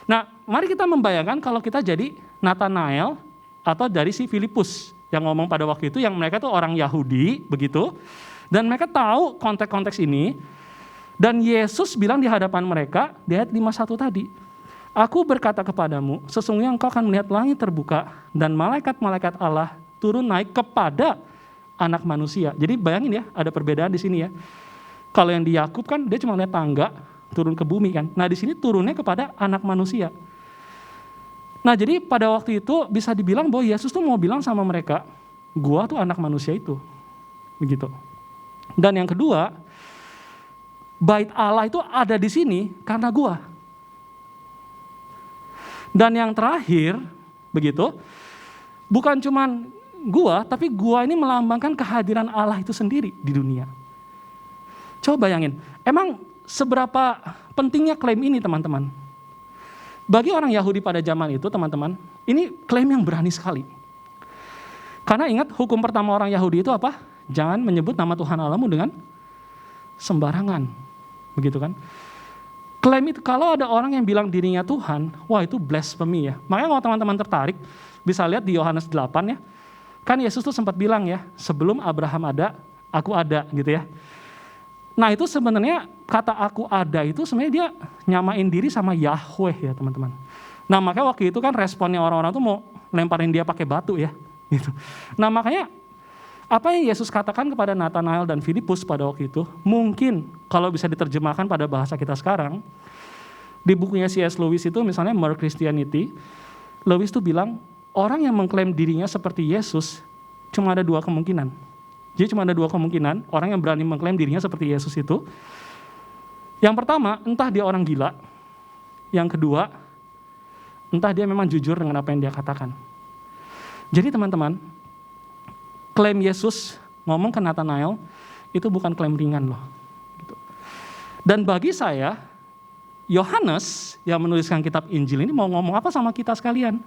Nah, mari kita membayangkan kalau kita jadi Nathanael atau dari si Filipus yang ngomong pada waktu itu, yang mereka tuh orang Yahudi, begitu. Dan mereka tahu konteks-konteks ini. Dan Yesus bilang di hadapan mereka, di ayat 51 tadi, aku berkata kepadamu, sesungguhnya engkau akan melihat langit terbuka dan malaikat-malaikat Allah turun naik kepada anak manusia. Jadi bayangin ya, ada perbedaan di sini ya. Kalau yang di Yakub kan dia cuma lihat tangga turun ke bumi kan. Nah di sini turunnya kepada anak manusia. Nah jadi pada waktu itu bisa dibilang bahwa Yesus tuh mau bilang sama mereka, gua tuh anak manusia itu, begitu. Dan yang kedua, bait Allah itu ada di sini karena gua. Dan yang terakhir, begitu, bukan cuman gua, tapi gua ini melambangkan kehadiran Allah itu sendiri di dunia. Coba bayangin, Emang seberapa pentingnya klaim ini teman-teman? Bagi orang Yahudi pada zaman itu teman-teman, ini klaim yang berani sekali. Karena ingat hukum pertama orang Yahudi itu apa? Jangan menyebut nama Tuhan Allahmu dengan sembarangan. Begitu kan? Klaim itu, kalau ada orang yang bilang dirinya Tuhan, wah itu blasphemy ya. Makanya kalau teman-teman tertarik, bisa lihat di Yohanes 8 ya. Kan Yesus tuh sempat bilang ya, sebelum Abraham ada, aku ada gitu ya. Nah itu sebenarnya kata aku ada itu sebenarnya dia nyamain diri sama Yahweh ya teman-teman. Nah makanya waktu itu kan responnya orang-orang tuh mau lemparin dia pakai batu ya. Gitu. Nah makanya apa yang Yesus katakan kepada Nathanael dan Filipus pada waktu itu, mungkin kalau bisa diterjemahkan pada bahasa kita sekarang, di bukunya C.S. Lewis itu misalnya More Christianity, Lewis tuh bilang, orang yang mengklaim dirinya seperti Yesus, cuma ada dua kemungkinan. Jadi cuma ada dua kemungkinan, orang yang berani mengklaim dirinya seperti Yesus itu. Yang pertama, entah dia orang gila. Yang kedua, entah dia memang jujur dengan apa yang dia katakan. Jadi teman-teman, klaim Yesus ngomong ke Nathanael itu bukan klaim ringan loh. Gitu. Dan bagi saya, Yohanes yang menuliskan kitab Injil ini mau ngomong apa sama kita sekalian?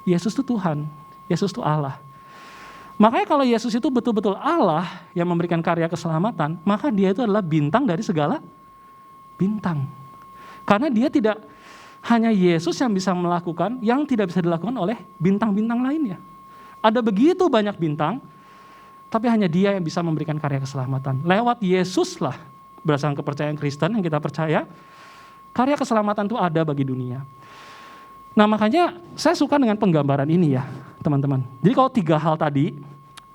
Yesus itu Tuhan, Yesus itu Allah. Makanya kalau Yesus itu betul-betul Allah yang memberikan karya keselamatan, maka dia itu adalah bintang dari segala bintang. Karena dia tidak hanya Yesus yang bisa melakukan, yang tidak bisa dilakukan oleh bintang-bintang lainnya. Ada begitu banyak bintang, tapi hanya dia yang bisa memberikan karya keselamatan. Lewat Yesus lah, berdasarkan kepercayaan Kristen yang kita percaya, karya keselamatan itu ada bagi dunia. Nah makanya saya suka dengan penggambaran ini ya teman-teman. Jadi kalau tiga hal tadi,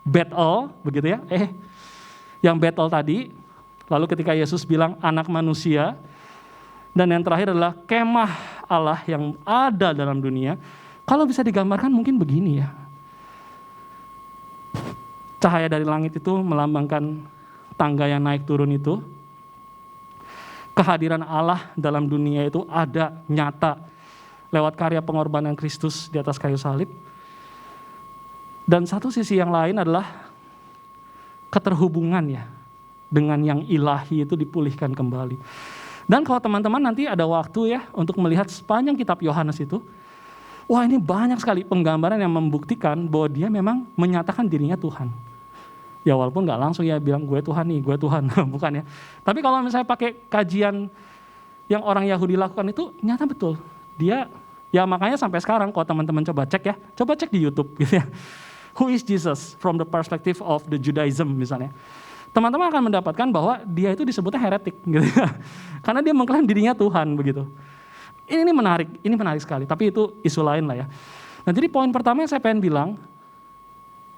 battle begitu ya, yang battle tadi, lalu ketika Yesus bilang anak manusia, dan yang terakhir adalah kemah Allah yang ada dalam dunia, kalau bisa digambarkan mungkin begini ya. Cahaya dari langit itu melambangkan tangga yang naik turun itu. Kehadiran Allah dalam dunia itu ada, nyata, lewat karya pengorbanan Kristus di atas kayu salib. Dan satu sisi yang lain adalah keterhubungan ya, dengan yang ilahi itu dipulihkan kembali. Dan kalau teman-teman nanti ada waktu ya, untuk melihat sepanjang kitab Yohanes itu, wah ini banyak sekali penggambaran yang membuktikan bahwa dia memang menyatakan dirinya Tuhan. Ya walaupun nggak langsung ya bilang gue Tuhan nih, gue Tuhan, bukan ya. Tapi kalau misalnya pakai kajian yang orang Yahudi lakukan itu nyata betul. Dia, ya makanya sampai sekarang kalau teman-teman coba cek di YouTube gitu ya. Who is Jesus from the perspective of the Judaism misalnya. Teman-teman akan mendapatkan bahwa dia itu disebutnya heretik gitu ya. Karena dia mengklaim dirinya Tuhan begitu. Ini menarik sekali, tapi itu isu lain lah ya. Nah jadi poin pertama yang saya pengen bilang,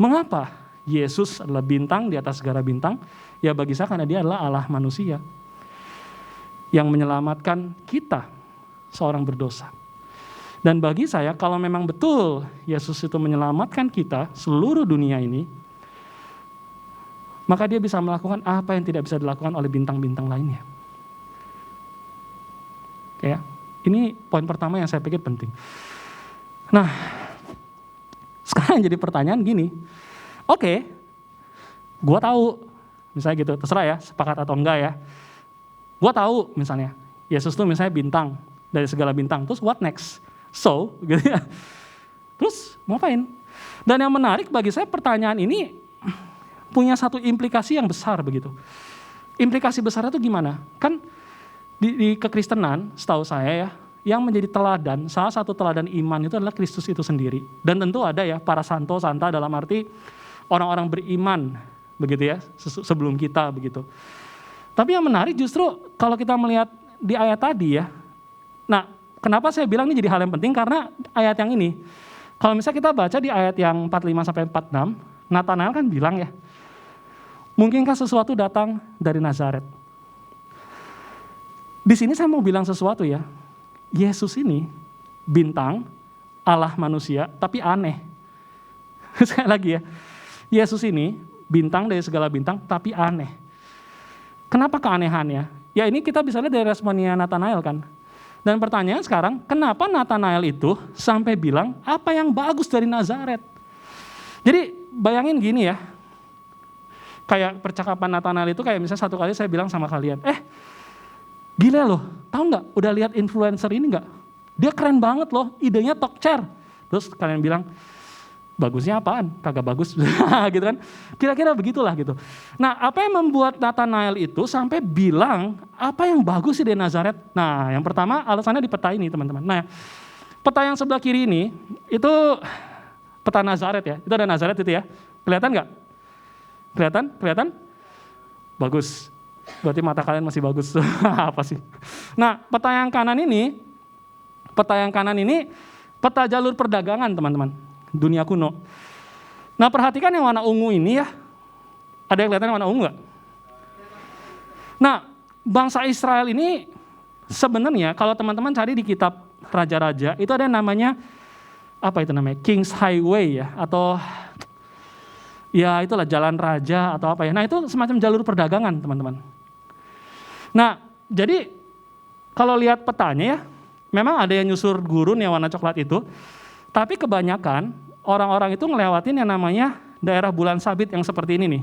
mengapa Yesus adalah bintang di atas segala bintang? Ya bagi saya karena dia adalah Allah manusia yang menyelamatkan kita, seorang berdosa. Dan bagi saya kalau memang betul Yesus itu menyelamatkan kita, seluruh dunia ini, maka dia bisa melakukan apa yang tidak bisa dilakukan oleh bintang-bintang lainnya. Ya, ini poin pertama yang saya pikir penting. Nah, sekarang jadi pertanyaan gini, oke, gue tahu, misalnya gitu, terserah ya, sepakat atau enggak ya. Gue tahu misalnya, Yesus tuh misalnya bintang, dari segala bintang, terus what next? So, gitu ya. Terus mau ngapain? Dan yang menarik bagi saya pertanyaan ini punya satu implikasi yang besar begitu. Implikasi besarnya itu gimana? Kan di kekristenan, setahu saya ya, yang menjadi teladan, salah satu teladan iman itu adalah Kristus itu sendiri. Dan tentu ada ya para santo, santa dalam arti orang-orang beriman begitu ya, sebelum kita begitu. Tapi yang menarik justru kalau kita melihat di ayat tadi ya. Nah, kenapa saya bilang ini jadi hal yang penting? Karena ayat yang ini. Kalau misalnya kita baca di ayat yang 45 sampai 46, Nathanael kan bilang ya, mungkinkah sesuatu datang dari Nazaret? Di sini saya mau bilang sesuatu ya. Yesus ini bintang, Allah manusia, tapi aneh. Sekali lagi ya. Yesus ini bintang dari segala bintang, tapi aneh. Kenapa keanehannya? Ya ini kita bisa lihat dari responnya Nathanael kan. Dan pertanyaan sekarang, kenapa Nathanael itu sampai bilang apa yang bagus dari Nazaret? Jadi bayangin gini ya. kayak percakapan Nathanael itu kayak misalnya satu kali saya bilang sama kalian, gila loh, tahu nggak? Udah lihat influencer ini nggak? Dia keren banget loh, idenya talk chair. Terus kalian bilang, bagusnya apaan? Kagak bagus, gitu kan? Kira-kira begitulah gitu. Nah, apa yang membuat Nathanael itu sampai bilang apa yang bagus sih di Nazaret? Nah, yang pertama alasannya di peta ini, teman-teman. Nah, peta yang sebelah kiri ini itu peta Nazaret ya. Itu ada Nazaret itu ya. Kelihatan nggak? Kelihatan? Bagus. Berarti mata kalian masih bagus. Apa sih? Nah, peta yang kanan ini peta jalur perdagangan, teman-teman. Dunia kuno. Nah, perhatikan yang warna ungu ini ya. Ada yang kelihatan warna ungu nggak? Nah, bangsa Israel ini sebenarnya kalau teman-teman cari di kitab Raja-Raja, itu ada yang namanya, apa itu namanya? King's Highway ya, atau ya itulah jalan raja atau apa ya. Nah, itu semacam jalur perdagangan, teman-teman. Nah, jadi kalau lihat petanya ya, memang ada yang nyusur gurun yang warna coklat itu, tapi kebanyakan orang-orang itu ngelewatin yang namanya daerah bulan sabit yang seperti ini nih.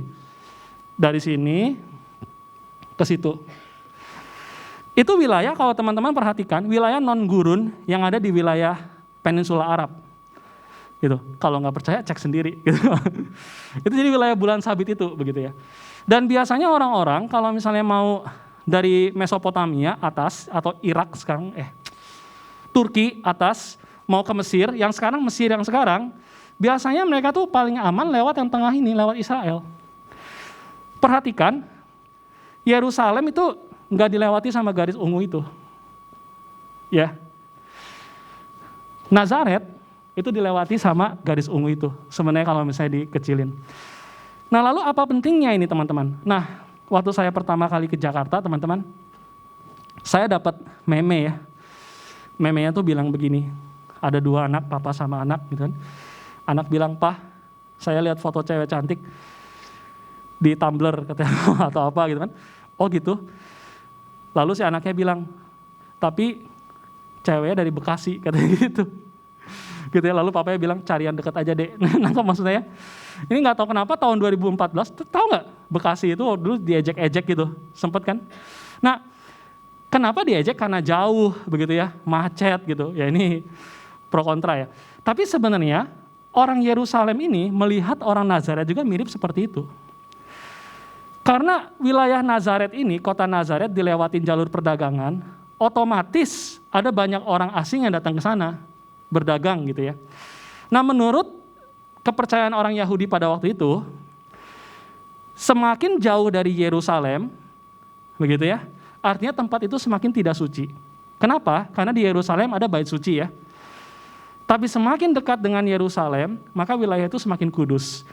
Dari sini ke situ. Itu wilayah, kalau teman-teman perhatikan, wilayah non-gurun yang ada di wilayah Peninsula Arab. Gitu. Kalau nggak percaya, cek sendiri. Gitu. Itu jadi wilayah bulan sabit itu, begitu ya. Dan biasanya orang-orang kalau misalnya mau dari Mesopotamia atas, atau Irak sekarang, Turki atas, mau ke Mesir yang sekarang, biasanya mereka tuh paling aman lewat yang tengah ini, lewat Israel. Perhatikan, Yerusalem itu nggak dilewati sama garis ungu itu. Ya. Nazaret itu dilewati sama garis ungu itu. Sebenarnya kalau misalnya dikecilin. Nah, lalu apa pentingnya ini, teman-teman? Nah, waktu saya pertama kali ke Jakarta, teman-teman, saya dapat meme ya. Memenya tuh bilang begini, ada dua anak, papa sama anak gitu kan. Anak bilang, "Pak, saya lihat foto cewek cantik di Tumblr," katanya, atau apa gitu kan. Oh gitu. Lalu si anaknya bilang, "Tapi ceweknya dari Bekasi," katanya gitu. Gitu ya, lalu papanya bilang, "Cari yang dekat aja, Dek." Nangkep maksudnya ya? Ini nggak tahu kenapa tahun 2014, tahu nggak Bekasi itu dulu diejek-ejek gitu, sempet kan? Nah, kenapa diejek? Karena jauh begitu ya, macet gitu. Ya ini pro kontra ya. Tapi sebenarnya orang Yerusalem ini melihat orang Nazaret juga mirip seperti itu. Karena wilayah Nazaret ini, kota Nazaret dilewatin jalur perdagangan, otomatis ada banyak orang asing yang datang ke sana berdagang gitu ya. Nah, menurut kepercayaan orang Yahudi pada waktu itu, semakin jauh dari Yerusalem, begitu ya, artinya tempat itu semakin tidak suci. Kenapa? Karena di Yerusalem ada bait suci ya. Tapi semakin dekat dengan Yerusalem, maka wilayah itu semakin kudus.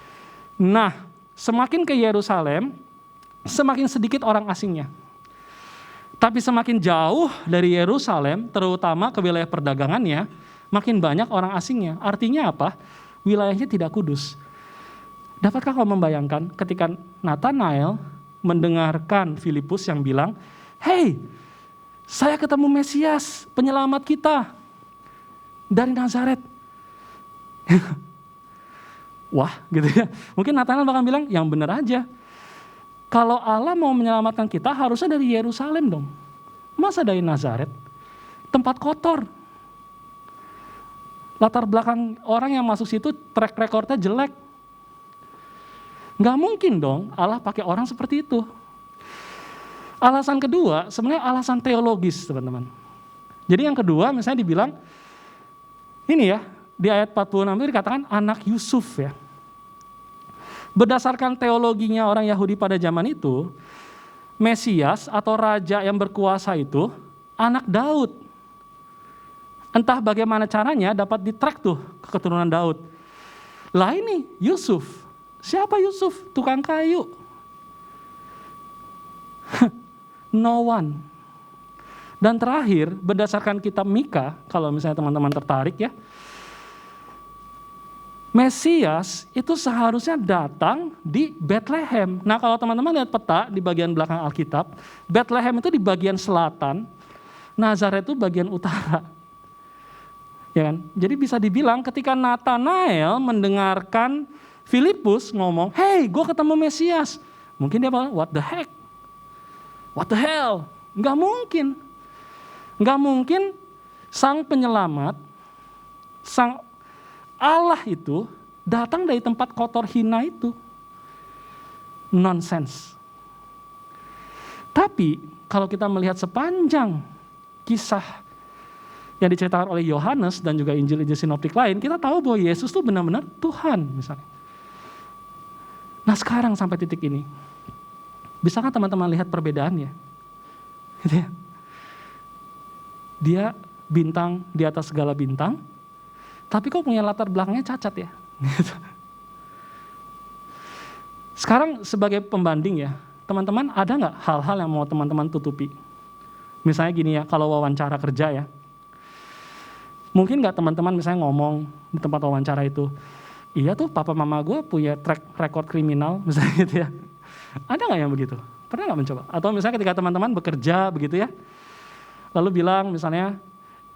Nah, semakin ke Yerusalem, semakin sedikit orang asingnya. Tapi semakin jauh dari Yerusalem, terutama ke wilayah perdagangannya, makin banyak orang asingnya. Artinya apa? Wilayahnya tidak kudus. Dapatkah kau membayangkan ketika Nathanael mendengarkan Filipus yang bilang, "Hei, saya ketemu Mesias, penyelamat kita dari Nazaret." Wah, gitu ya. Mungkin Nathanael bakal bilang, "Yang benar aja. Kalau Allah mau menyelamatkan kita, harusnya dari Yerusalem dong. Masa dari Nazaret? Tempat kotor. Latar belakang orang yang masuk situ track recordnya jelek. Nggak mungkin dong Allah pakai orang seperti itu." Alasan kedua, sebenarnya alasan teologis, teman-teman. Jadi yang kedua, misalnya dibilang, ini ya, di ayat 46 itu dikatakan anak Yusuf ya. Berdasarkan teologinya orang Yahudi pada zaman itu, Mesias atau raja yang berkuasa itu anak Daud. Entah bagaimana caranya dapat di-track tuh ke keturunan Daud. Lah ini Yusuf. Siapa Yusuf? Tukang kayu. No one. Dan terakhir, berdasarkan kitab Mika, kalau misalnya teman-teman tertarik ya, Mesias itu seharusnya datang di Bethlehem. Nah, kalau teman-teman lihat peta di bagian belakang Alkitab, Bethlehem itu di bagian selatan, Nazaret itu bagian utara. Ya kan? Jadi bisa dibilang ketika Nathanael mendengarkan Filipus ngomong, "Hei, gue ketemu Mesias." Mungkin dia bilang, what the heck? What the hell? Nggak mungkin. Nggak mungkin sang penyelamat, sang Allah itu datang dari tempat kotor hina itu. Nonsense. Tapi kalau kita melihat sepanjang kisah yang diceritakan oleh Yohanes dan juga Injil-Injil sinoptik lain, kita tahu bahwa Yesus itu benar-benar Tuhan misalnya. Nah sekarang sampai titik ini, bisakah teman-teman lihat perbedaannya? Gitu ya. Dia bintang di atas segala bintang, tapi kok punya latar belakangnya cacat ya? Gitu. Sekarang sebagai pembanding ya, teman-teman ada nggak hal-hal yang mau teman-teman tutupi? Misalnya gini ya, kalau wawancara kerja ya, mungkin nggak teman-teman misalnya ngomong di tempat wawancara itu, iya tuh papa mama gue punya track record kriminal misalnya gitu ya. Ada nggak yang begitu? Pernah nggak mencoba? Atau misalnya ketika teman-teman bekerja begitu ya, lalu bilang misalnya,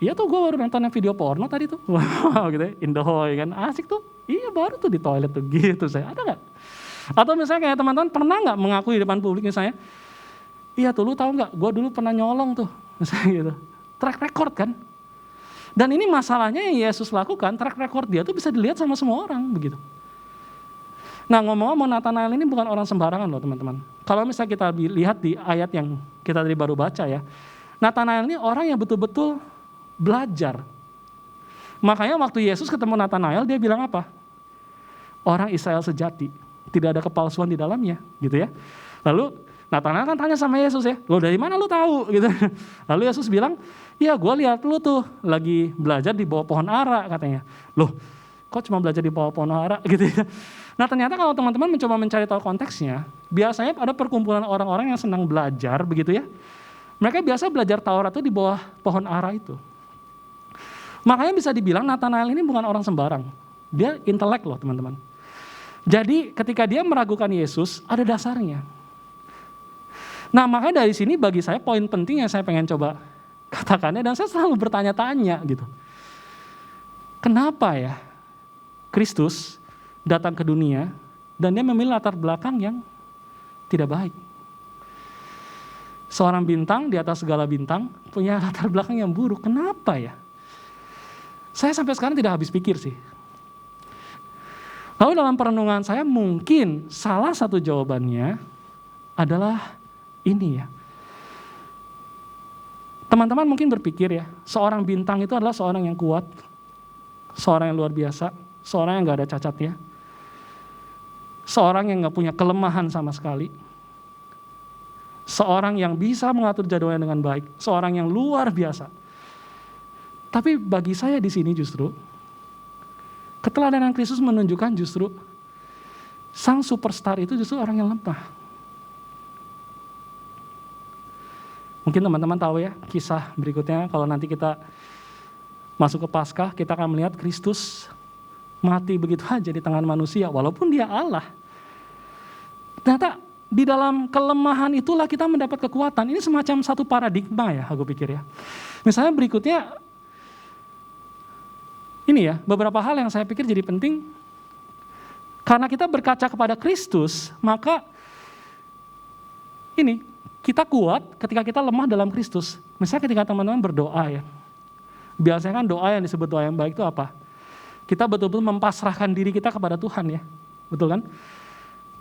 iya tuh gue baru nonton video porno tadi tuh, wow gitu ya, Indahoy kan, asik tuh, iya baru tuh di toilet tuh gitu saya, ada nggak? Atau misalnya kayak teman-teman pernah nggak mengaku di depan publik misalnya, iya tuh lu tahu nggak, gue dulu pernah nyolong tuh, misalnya gitu, track record kan? Dan ini masalahnya yang Yesus lakukan, track record dia tuh bisa dilihat sama semua orang begitu. Nah ngomong-ngomong Nathanael ini bukan orang sembarangan loh teman-teman. Kalau misalnya kita lihat di ayat yang kita tadi baru baca ya, Nathanael ini orang yang betul-betul belajar. Makanya waktu Yesus ketemu Nathanael dia bilang apa? Orang Israel sejati, tidak ada kepalsuan di dalamnya gitu ya. Lalu Nathanael kan tanya sama Yesus ya, lo dari mana lo tahu gitu. Lalu Yesus bilang, ya gue lihat lo tuh lagi belajar di bawah pohon ara katanya. Loh kok cuma belajar di bawah pohon ara gitu ya. Nah ternyata kalau teman-teman mencoba mencari tahu konteksnya, biasanya ada perkumpulan orang-orang yang senang belajar begitu ya. Mereka biasa belajar Taurat itu di bawah pohon ara itu. Makanya bisa dibilang Nathanael ini bukan orang sembarang. Dia intelek loh teman-teman. Jadi ketika dia meragukan Yesus, ada dasarnya. Nah makanya dari sini bagi saya poin penting yang saya pengen coba katakannya, dan saya selalu bertanya-tanya gitu. Kenapa ya Kristus datang ke dunia dan dia memilih latar belakang yang tidak baik. Seorang bintang di atas segala bintang punya latar belakang yang buruk. Kenapa ya? Saya sampai sekarang tidak habis pikir sih. Lalu dalam perenungan saya mungkin salah satu jawabannya adalah ini ya. Teman-teman mungkin berpikir ya, seorang bintang itu adalah seorang yang kuat, seorang yang luar biasa, seorang yang gak ada cacatnya, seorang yang gak punya kelemahan sama sekali, seorang yang bisa mengatur jadwalnya dengan baik, seorang yang luar biasa. Tapi bagi saya di sini justru keteladanan Kristus menunjukkan justru sang superstar itu justru orang yang lemah. Mungkin teman-teman tahu ya kisah berikutnya, kalau nanti kita masuk ke Paskah, kita akan melihat Kristus mati begitu aja di tangan manusia, walaupun dia Allah. Ternyata di dalam kelemahan itulah kita mendapat kekuatan. Ini semacam satu paradigma ya, aku pikir ya. Misalnya berikutnya, ini ya, beberapa hal yang saya pikir jadi penting. Karena kita berkaca kepada Kristus, maka ini, kita kuat ketika kita lemah dalam Kristus. Misalnya ketika teman-teman berdoa ya, biasanya kan doa yang disebut doa yang baik itu apa? Kita betul-betul mempasrahkan diri kita kepada Tuhan ya, betul kan?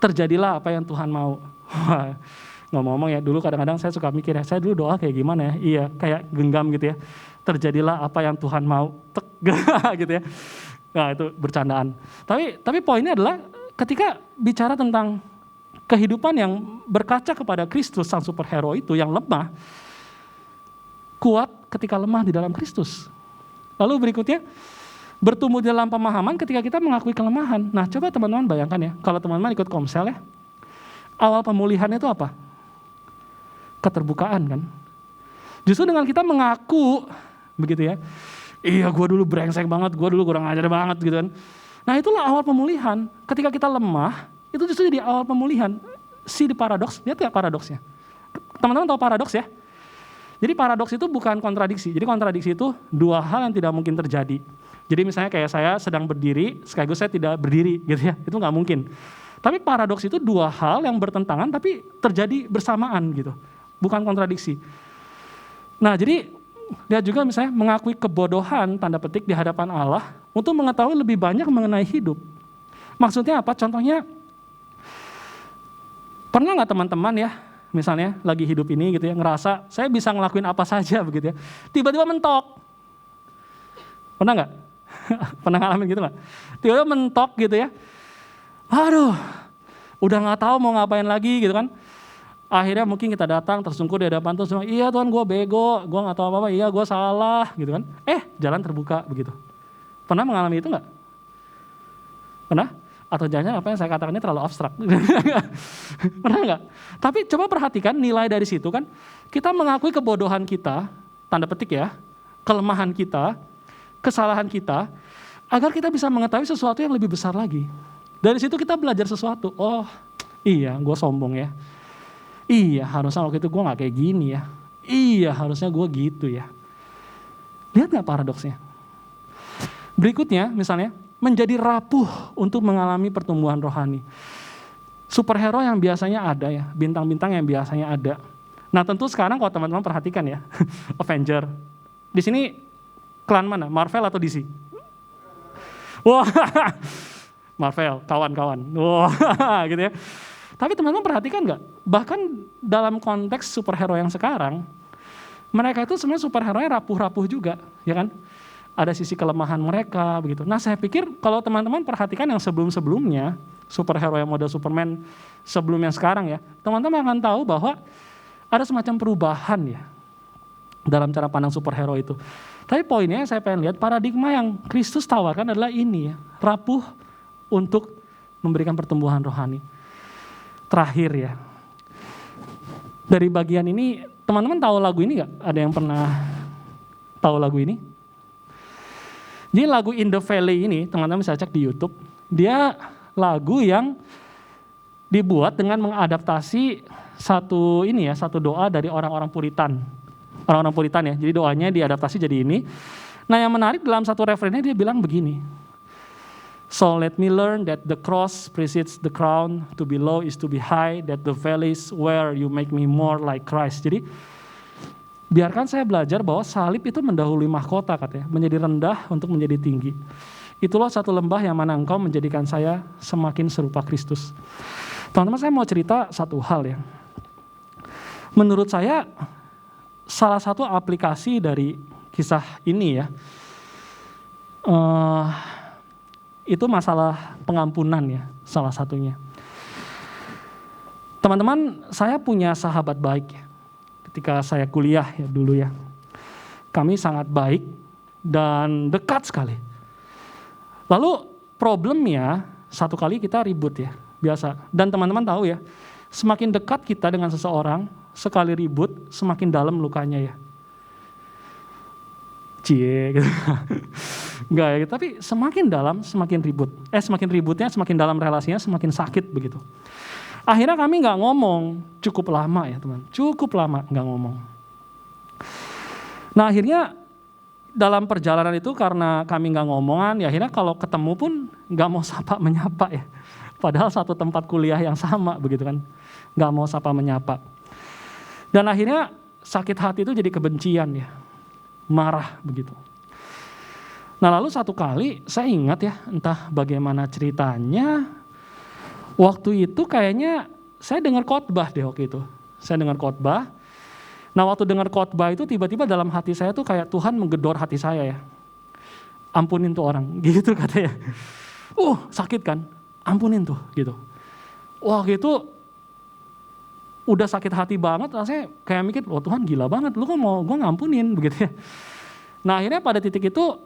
Terjadilah apa yang Tuhan mau. Ngomong-ngomong ya, dulu kadang-kadang saya suka mikir ya, saya dulu doa kayak gimana ya? Iya, kayak genggam gitu ya. Terjadilah apa yang Tuhan mau, tek gitu ya. Nah itu bercandaan. Tapi poinnya adalah ketika bicara tentang kehidupan yang berkaca kepada Kristus, sang superhero itu yang lemah, kuat ketika lemah di dalam Kristus. Lalu berikutnya, bertumbuh di dalam pemahaman ketika kita mengakui kelemahan. Nah coba teman-teman bayangkan ya, kalau teman-teman ikut komsel ya, awal pemulihannya itu apa? Keterbukaan kan. Justru dengan kita mengaku, begitu ya, iya gue dulu brengsek banget, gue dulu kurang ajar banget gitu kan. Nah itulah awal pemulihan. Ketika kita lemah, itu justru jadi awal pemulihan. See the paradox, lihat gak paradoksnya? Teman-teman tahu paradoks ya? Jadi paradoks itu bukan kontradiksi. Jadi kontradiksi itu dua hal yang tidak mungkin terjadi. Jadi misalnya kayak saya sedang berdiri, sekaligus saya tidak berdiri gitu ya. Itu nggak mungkin. Tapi paradoks itu dua hal yang bertentangan tapi terjadi bersamaan gitu. Bukan kontradiksi. Nah jadi lihat juga misalnya mengakui kebodohan tanda petik di hadapan Allah untuk mengetahui lebih banyak mengenai hidup. Maksudnya apa? Contohnya, pernah nggak teman-teman ya, misalnya lagi hidup ini gitu ya, ngerasa saya bisa ngelakuin apa saja begitu ya, tiba-tiba mentok. Pernah nggak? Pernah ngalamin gitu nggak? Tiba-tiba mentok gitu ya, aduh, udah nggak tahu mau ngapain lagi gitu kan. Akhirnya mungkin kita datang tersungkur di hadapan Tuhan, iya Tuhan gue bego, gue nggak tahu apa-apa, iya gue salah gitu kan. Jalan terbuka begitu. Pernah mengalami itu nggak? Pernah? Atau jangan apa yang saya katakan ini terlalu abstrak? Pernah nggak? Tapi coba perhatikan nilai dari situ kan, kita mengakui kebodohan kita, tanda petik ya, kelemahan kita, kesalahan kita, agar kita bisa mengetahui sesuatu yang lebih besar lagi. Dari situ kita belajar sesuatu. Oh iya, gue sombong ya. Iya, harusnya waktu itu gue gak kayak gini ya. Iya, harusnya gue gitu ya. Lihat gak paradoksnya? Berikutnya, misalnya, menjadi rapuh untuk mengalami pertumbuhan rohani. Superhero yang biasanya ada ya, bintang-bintang yang biasanya ada. Nah tentu sekarang kalau teman-teman perhatikan ya, Avenger. Di sini klan mana? Marvel atau DC? Wah, Marvel, kawan-kawan. Wah, gitu ya. Tapi teman-teman perhatikan nggak? Bahkan dalam konteks superhero yang sekarang, mereka itu sebenarnya superhero-nya rapuh-rapuh juga, ya kan? Ada sisi kelemahan mereka, begitu. Nah saya pikir kalau teman-teman perhatikan yang sebelum-sebelumnya, superhero yang model Superman sebelum yang sekarang ya, teman-teman akan tahu bahwa ada semacam perubahan ya, dalam cara pandang superhero itu. Tapi poinnya saya pengen lihat paradigma yang Kristus tawarkan adalah ini ya, rapuh untuk memberikan pertumbuhan rohani. Terakhir ya, dari bagian ini teman-teman tahu lagu ini nggak? Ada yang pernah tahu lagu ini? Jadi lagu In the Valley ini teman-teman bisa cek di YouTube. Dia lagu yang dibuat dengan mengadaptasi satu doa dari orang-orang Puritan. Orang-orang Puritan ya. Jadi doanya diadaptasi jadi ini. Nah yang menarik dalam satu refrennya dia bilang begini. So let me learn that the cross precedes the crown, to be low is to be high, that the valleys where you make me more like Christ. Jadi biarkan saya belajar bahwa salib itu mendahului mahkota katanya, menjadi rendah untuk menjadi tinggi. Itulah satu lembah yang mana engkau menjadikan saya semakin serupa Kristus. Teman-teman saya mau cerita satu hal ya. Menurut saya salah satu aplikasi dari kisah ini ya, itu masalah pengampunan ya, salah satunya. Teman-teman, saya punya sahabat baik ya, ketika saya kuliah ya dulu ya. Kami sangat baik dan dekat sekali. Lalu problemnya, satu kali kita ribut ya, biasa. Dan teman-teman tahu ya, semakin dekat kita dengan seseorang, sekali ribut, semakin dalam lukanya ya. Cie gitu. Enggak ya, tapi semakin dalam semakin ribut. Semakin ributnya, semakin dalam relasinya, semakin sakit begitu. Akhirnya kami nggak ngomong cukup lama ya teman, cukup lama nggak ngomong. Nah akhirnya dalam perjalanan itu karena kami nggak ngomongan, ya akhirnya kalau ketemu pun nggak mau sapa menyapa ya. Padahal satu tempat kuliah yang sama begitu kan, nggak mau sapa menyapa. Dan akhirnya sakit hati itu jadi kebencian ya. Marah begitu. Nah lalu satu kali saya ingat ya, entah bagaimana ceritanya, waktu itu kayaknya saya dengar khotbah deh waktu itu. Saya dengar khotbah. Nah waktu dengar khotbah itu tiba-tiba dalam hati saya tuh kayak Tuhan menggedor hati saya ya. Ampunin tuh orang, gitu katanya. Sakit kan? Ampunin tuh, gitu. Wah gitu, udah sakit hati banget, rasanya kayak mikir, Tuhan gila banget, lu kok mau gue ngampunin, begitu ya. Nah akhirnya pada titik itu,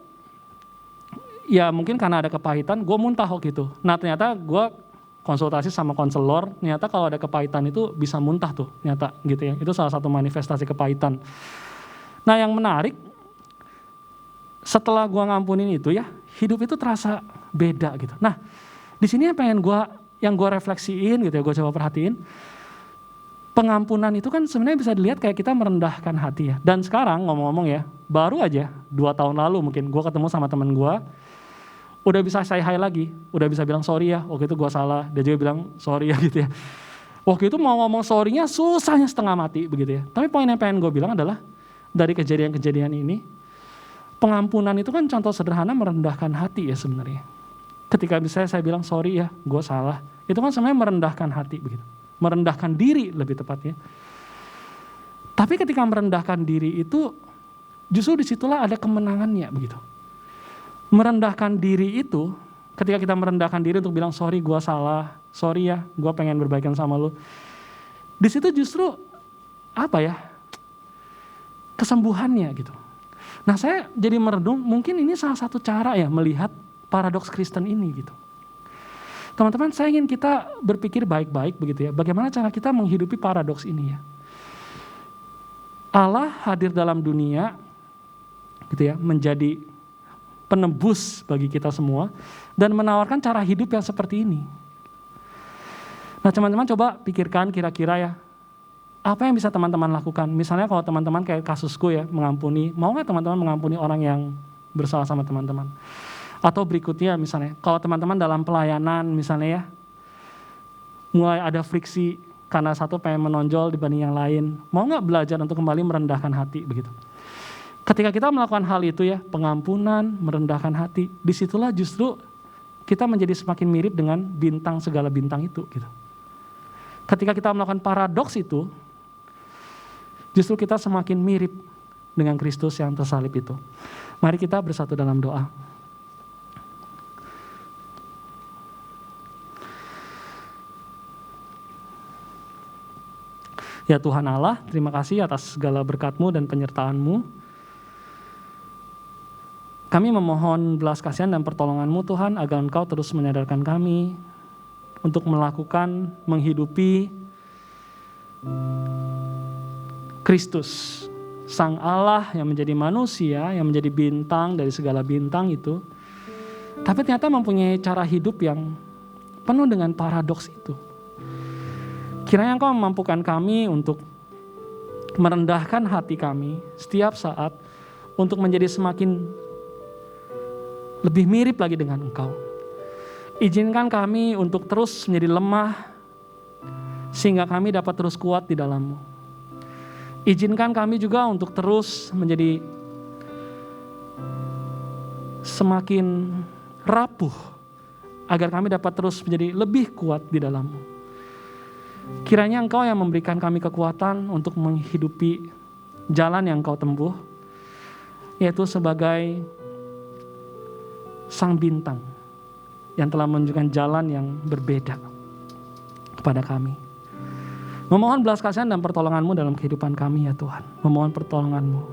ya mungkin karena ada kepahitan, gue muntah waktu itu. Nah ternyata gue konsultasi sama konselor, ternyata kalau ada kepahitan itu bisa muntah tuh, ternyata gitu ya. Itu salah satu manifestasi kepahitan. Nah yang menarik, setelah gue ngampunin itu ya, hidup itu terasa beda gitu. Nah di sini yang gue refleksiin gitu ya, gue coba perhatiin, pengampunan itu kan sebenarnya bisa dilihat kayak kita merendahkan hati ya. Dan sekarang ngomong-ngomong ya, baru aja 2 tahun lalu mungkin gue ketemu sama teman gue udah bisa say hi lagi, udah bisa bilang sorry ya, waktu itu gue salah, dia juga bilang sorry ya gitu ya. Waktu itu mau ngomong sorry-nya susahnya setengah mati begitu ya. Tapi poin yang pengen gue bilang adalah, dari kejadian-kejadian ini, pengampunan itu kan contoh sederhana merendahkan hati ya sebenarnya. Ketika misalnya saya bilang sorry ya, gue salah, itu kan sebenarnya merendahkan hati begitu. Merendahkan diri lebih tepatnya. Tapi ketika merendahkan diri itu, justru disitulah ada kemenangannya begitu. Merendahkan diri itu, ketika kita merendahkan diri untuk bilang sorry gue salah, sorry ya gue pengen berbaikan sama lu. Di situ justru apa ya, kesembuhannya gitu. Nah saya jadi merenung, mungkin ini salah satu cara ya melihat paradoks Kristen ini gitu. Teman-teman, saya ingin kita berpikir baik-baik begitu ya, bagaimana cara kita menghidupi paradoks ini ya. Allah hadir dalam dunia gitu ya, menjadi penebus bagi kita semua dan menawarkan cara hidup yang seperti ini. Nah teman-teman coba pikirkan kira-kira ya, apa yang bisa teman-teman lakukan? Misalnya kalau teman-teman kayak kasusku ya, mengampuni, mau nggak teman-teman mengampuni orang yang bersalah sama teman-teman? Atau berikutnya misalnya, kalau teman-teman dalam pelayanan misalnya ya, mulai ada friksi karena satu pengen menonjol dibanding yang lain, mau nggak belajar untuk kembali merendahkan hati begitu? Ketika kita melakukan hal itu ya, pengampunan, merendahkan hati, disitulah justru kita menjadi semakin mirip dengan bintang segala bintang itu gitu. Ketika kita melakukan paradoks itu, justru kita semakin mirip dengan Kristus yang tersalib itu. Mari kita bersatu dalam doa. Ya Tuhan Allah, terima kasih atas segala berkat-Mu dan penyertaan-Mu. Kami memohon belas kasihan dan pertolongan-Mu Tuhan, agar Engkau terus menyadarkan kami untuk melakukan, menghidupi Kristus, Sang Allah yang menjadi manusia, yang menjadi bintang dari segala bintang itu, tapi ternyata mempunyai cara hidup yang penuh dengan paradoks itu. Kiranya Engkau memampukan kami untuk merendahkan hati kami setiap saat untuk menjadi semakin lebih mirip lagi dengan Engkau. Izinkan kami untuk terus menjadi lemah sehingga kami dapat terus kuat di dalam-Mu. Izinkan kami juga untuk terus menjadi semakin rapuh agar kami dapat terus menjadi lebih kuat di dalam-Mu. Kiranya Engkau yang memberikan kami kekuatan untuk menghidupi jalan yang Engkau tempuh, yaitu sebagai Sang Bintang yang telah menunjukkan jalan yang berbeda kepada kami. Memohon belas kasihan dan pertolongan-Mu dalam kehidupan kami ya Tuhan. Memohon pertolongan-Mu.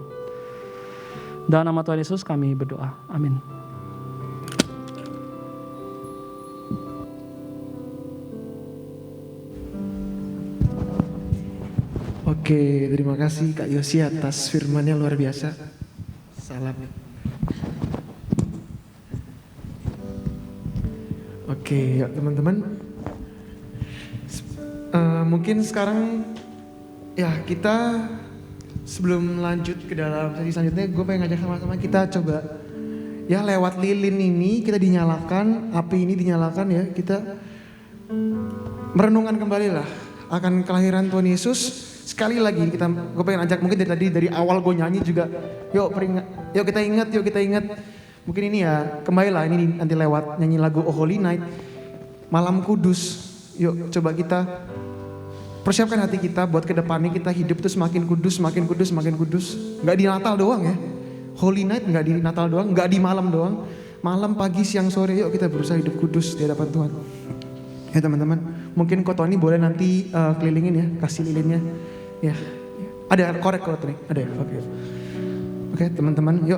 Dalam nama Tuhan Yesus kami berdoa. Amin. Oke, terima kasih Kak Yosi atas firman-Nya luar biasa. Salam. Oke, yuk teman-teman. Mungkin sekarang ya kita sebelum lanjut ke dalam sesi selanjutnya, gue pengen ngajak sama-sama kita coba ya lewat lilin ini kita dinyalakan, api ini dinyalakan ya, kita merenungkan kembali lah akan kelahiran Tuhan Yesus. Sekali lagi gue pengen ajak mungkin dari awal gue nyanyi juga, yuk kita ingat. Mungkin ini ya kembali lah ini nanti lewat nyanyi lagu Oh Holy Night, Malam Kudus. Yuk coba kita persiapkan hati kita buat kedepannya kita hidup tuh semakin kudus. Gak di Natal doang ya, Holy Night gak di Natal doang, gak di malam doang. Malam, pagi, siang, sore, yuk kita berusaha hidup kudus di hadapan Tuhan. Ya teman-teman, mungkin Ko Tony boleh nanti kelilingin ya, kasih lilinnya. Ya, ada korek kalau Tony, ada ya, oke teman-teman, yuk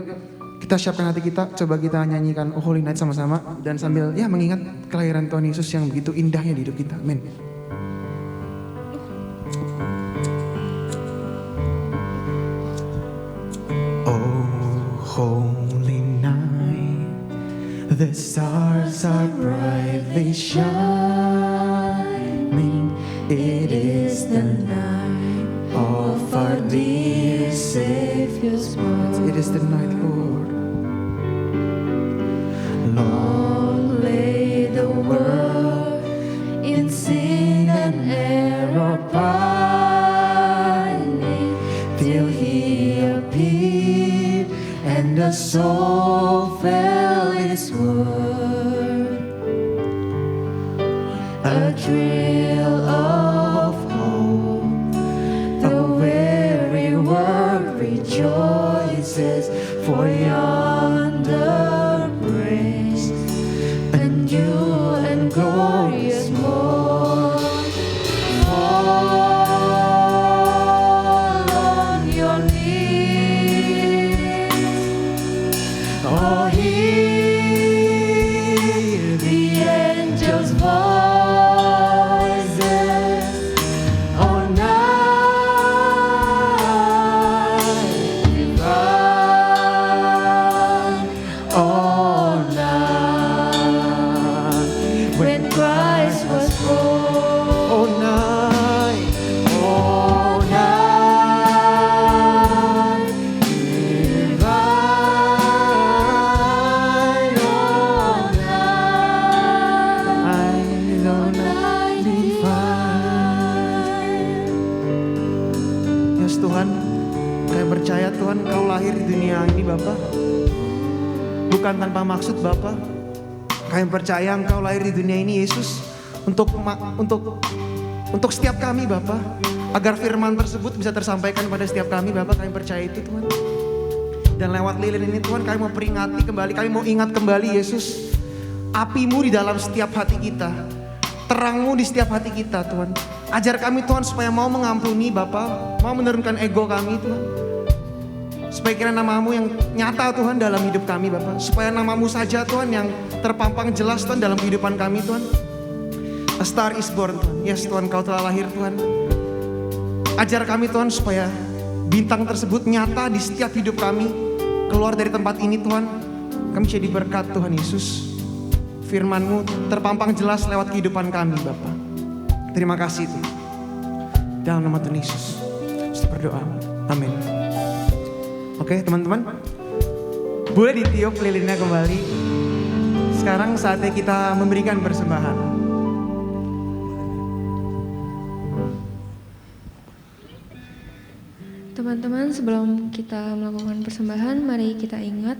kita siapkan hati kita, coba kita nyanyikan Oh Holy Night sama-sama dan sambil ya mengingat kelahiran Tuhan Yesus yang begitu indahnya di hidup kita. Amin. Oh holy night, the stars are brightly shining. It is the night of our dear Savior's birth. It is the night, Lord. Lord, pining till he appeared, and the soul felt his word. A thrill of hope, the weary world rejoices, for yonder breaks a new and glorious morn. Fall on your knees, oh, hear the angels' voices, oh, night divine, oh, night when Christ was born. Oh night, Oh, night divine, oh, night, oh, night divine. yes Tuhan, kami percaya Tuhan Kau lahir di dunia ini Bapa, bukan tanpa maksud Bapa. Kami percaya Engkau lahir di dunia ini Yesus untuk setiap kami Bapa, agar firman tersebut bisa tersampaikan pada setiap kami Bapa. Kami percaya itu Tuhan. Dan lewat lilin ini Tuhan, kami mau peringati kembali, kami mau ingat kembali Yesus, api-Mu di dalam setiap hati kita, terang-Mu di setiap hati kita Tuhan. Ajar kami Tuhan supaya mau mengampuni Bapa, mau menurunkan ego kami Tuhan, supaya kira nama-Mu yang nyata Tuhan dalam hidup kami Bapa, supaya nama-Mu saja Tuhan yang terpampang jelas Tuhan dalam kehidupan kami Tuhan. A star is born Tuhan. Yes Tuhan, Kau telah lahir Tuhan. Ajar kami Tuhan supaya bintang tersebut nyata di setiap hidup kami. Keluar dari tempat ini Tuhan, kami jadi berkat Tuhan Yesus. Firman-Mu terpampang jelas lewat kehidupan kami Bapa. Terima kasih Tuhan. Dalam nama Tuhan Yesus kita berdoa, amin. Oke teman-teman, boleh ditiup lilinnya kembali. Sekarang saatnya kita memberikan persembahan. Teman-teman, sebelum kita melakukan persembahan, mari kita ingat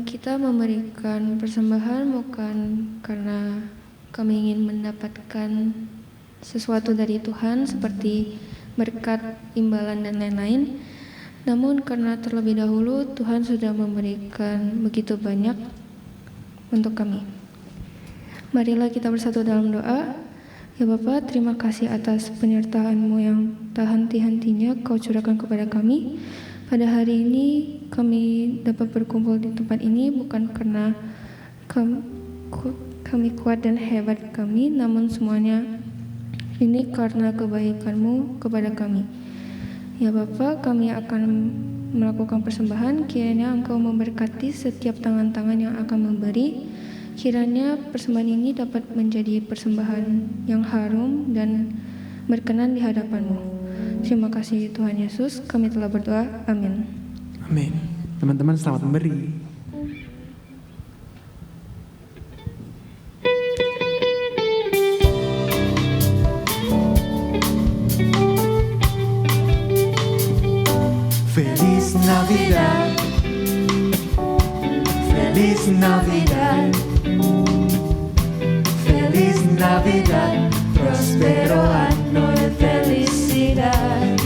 kita memberikan persembahan bukan karena kami ingin mendapatkan sesuatu dari Tuhan seperti berkat, imbalan, dan lain-lain. Namun karena terlebih dahulu Tuhan sudah memberikan begitu banyak untuk kami. Marilah kita bersatu dalam doa. Ya Bapa, terima kasih atas penyertaan-Mu yang tak henti-hentinya Kau curahkan kepada kami. Pada hari ini kami dapat berkumpul di tempat ini bukan karena kami kuat dan hebat kami, namun semuanya ini karena kebaikan-Mu kepada kami. Ya Bapa, kami akan melakukan persembahan, kiranya Engkau memberkati setiap tangan-tangan yang akan memberi. Kiranya persembahan ini dapat menjadi persembahan yang harum dan berkenan di hadapan-Mu. Terima kasih Tuhan Yesus, kami telah berdoa, amin. Amin. Teman-teman selamat memberi. Feliz Navidad, Feliz Navidad, Feliz Navidad, próspero año de felicidad.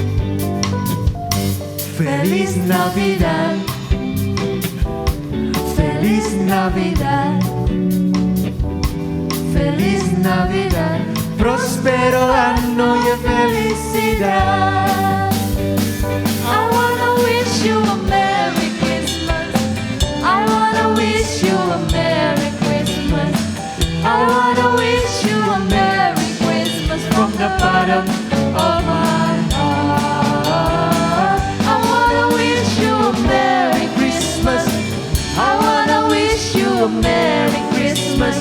Feliz Navidad, Feliz Navidad, Feliz Navidad, próspero año de felicidad. I wanna wish you a Merry Christmas. I wanna wish you a Merry Christmas. I wanna wish you a Merry Christmas from the bottom of my heart. I wanna wish you a Merry Christmas. I wanna wish you a Merry Christmas.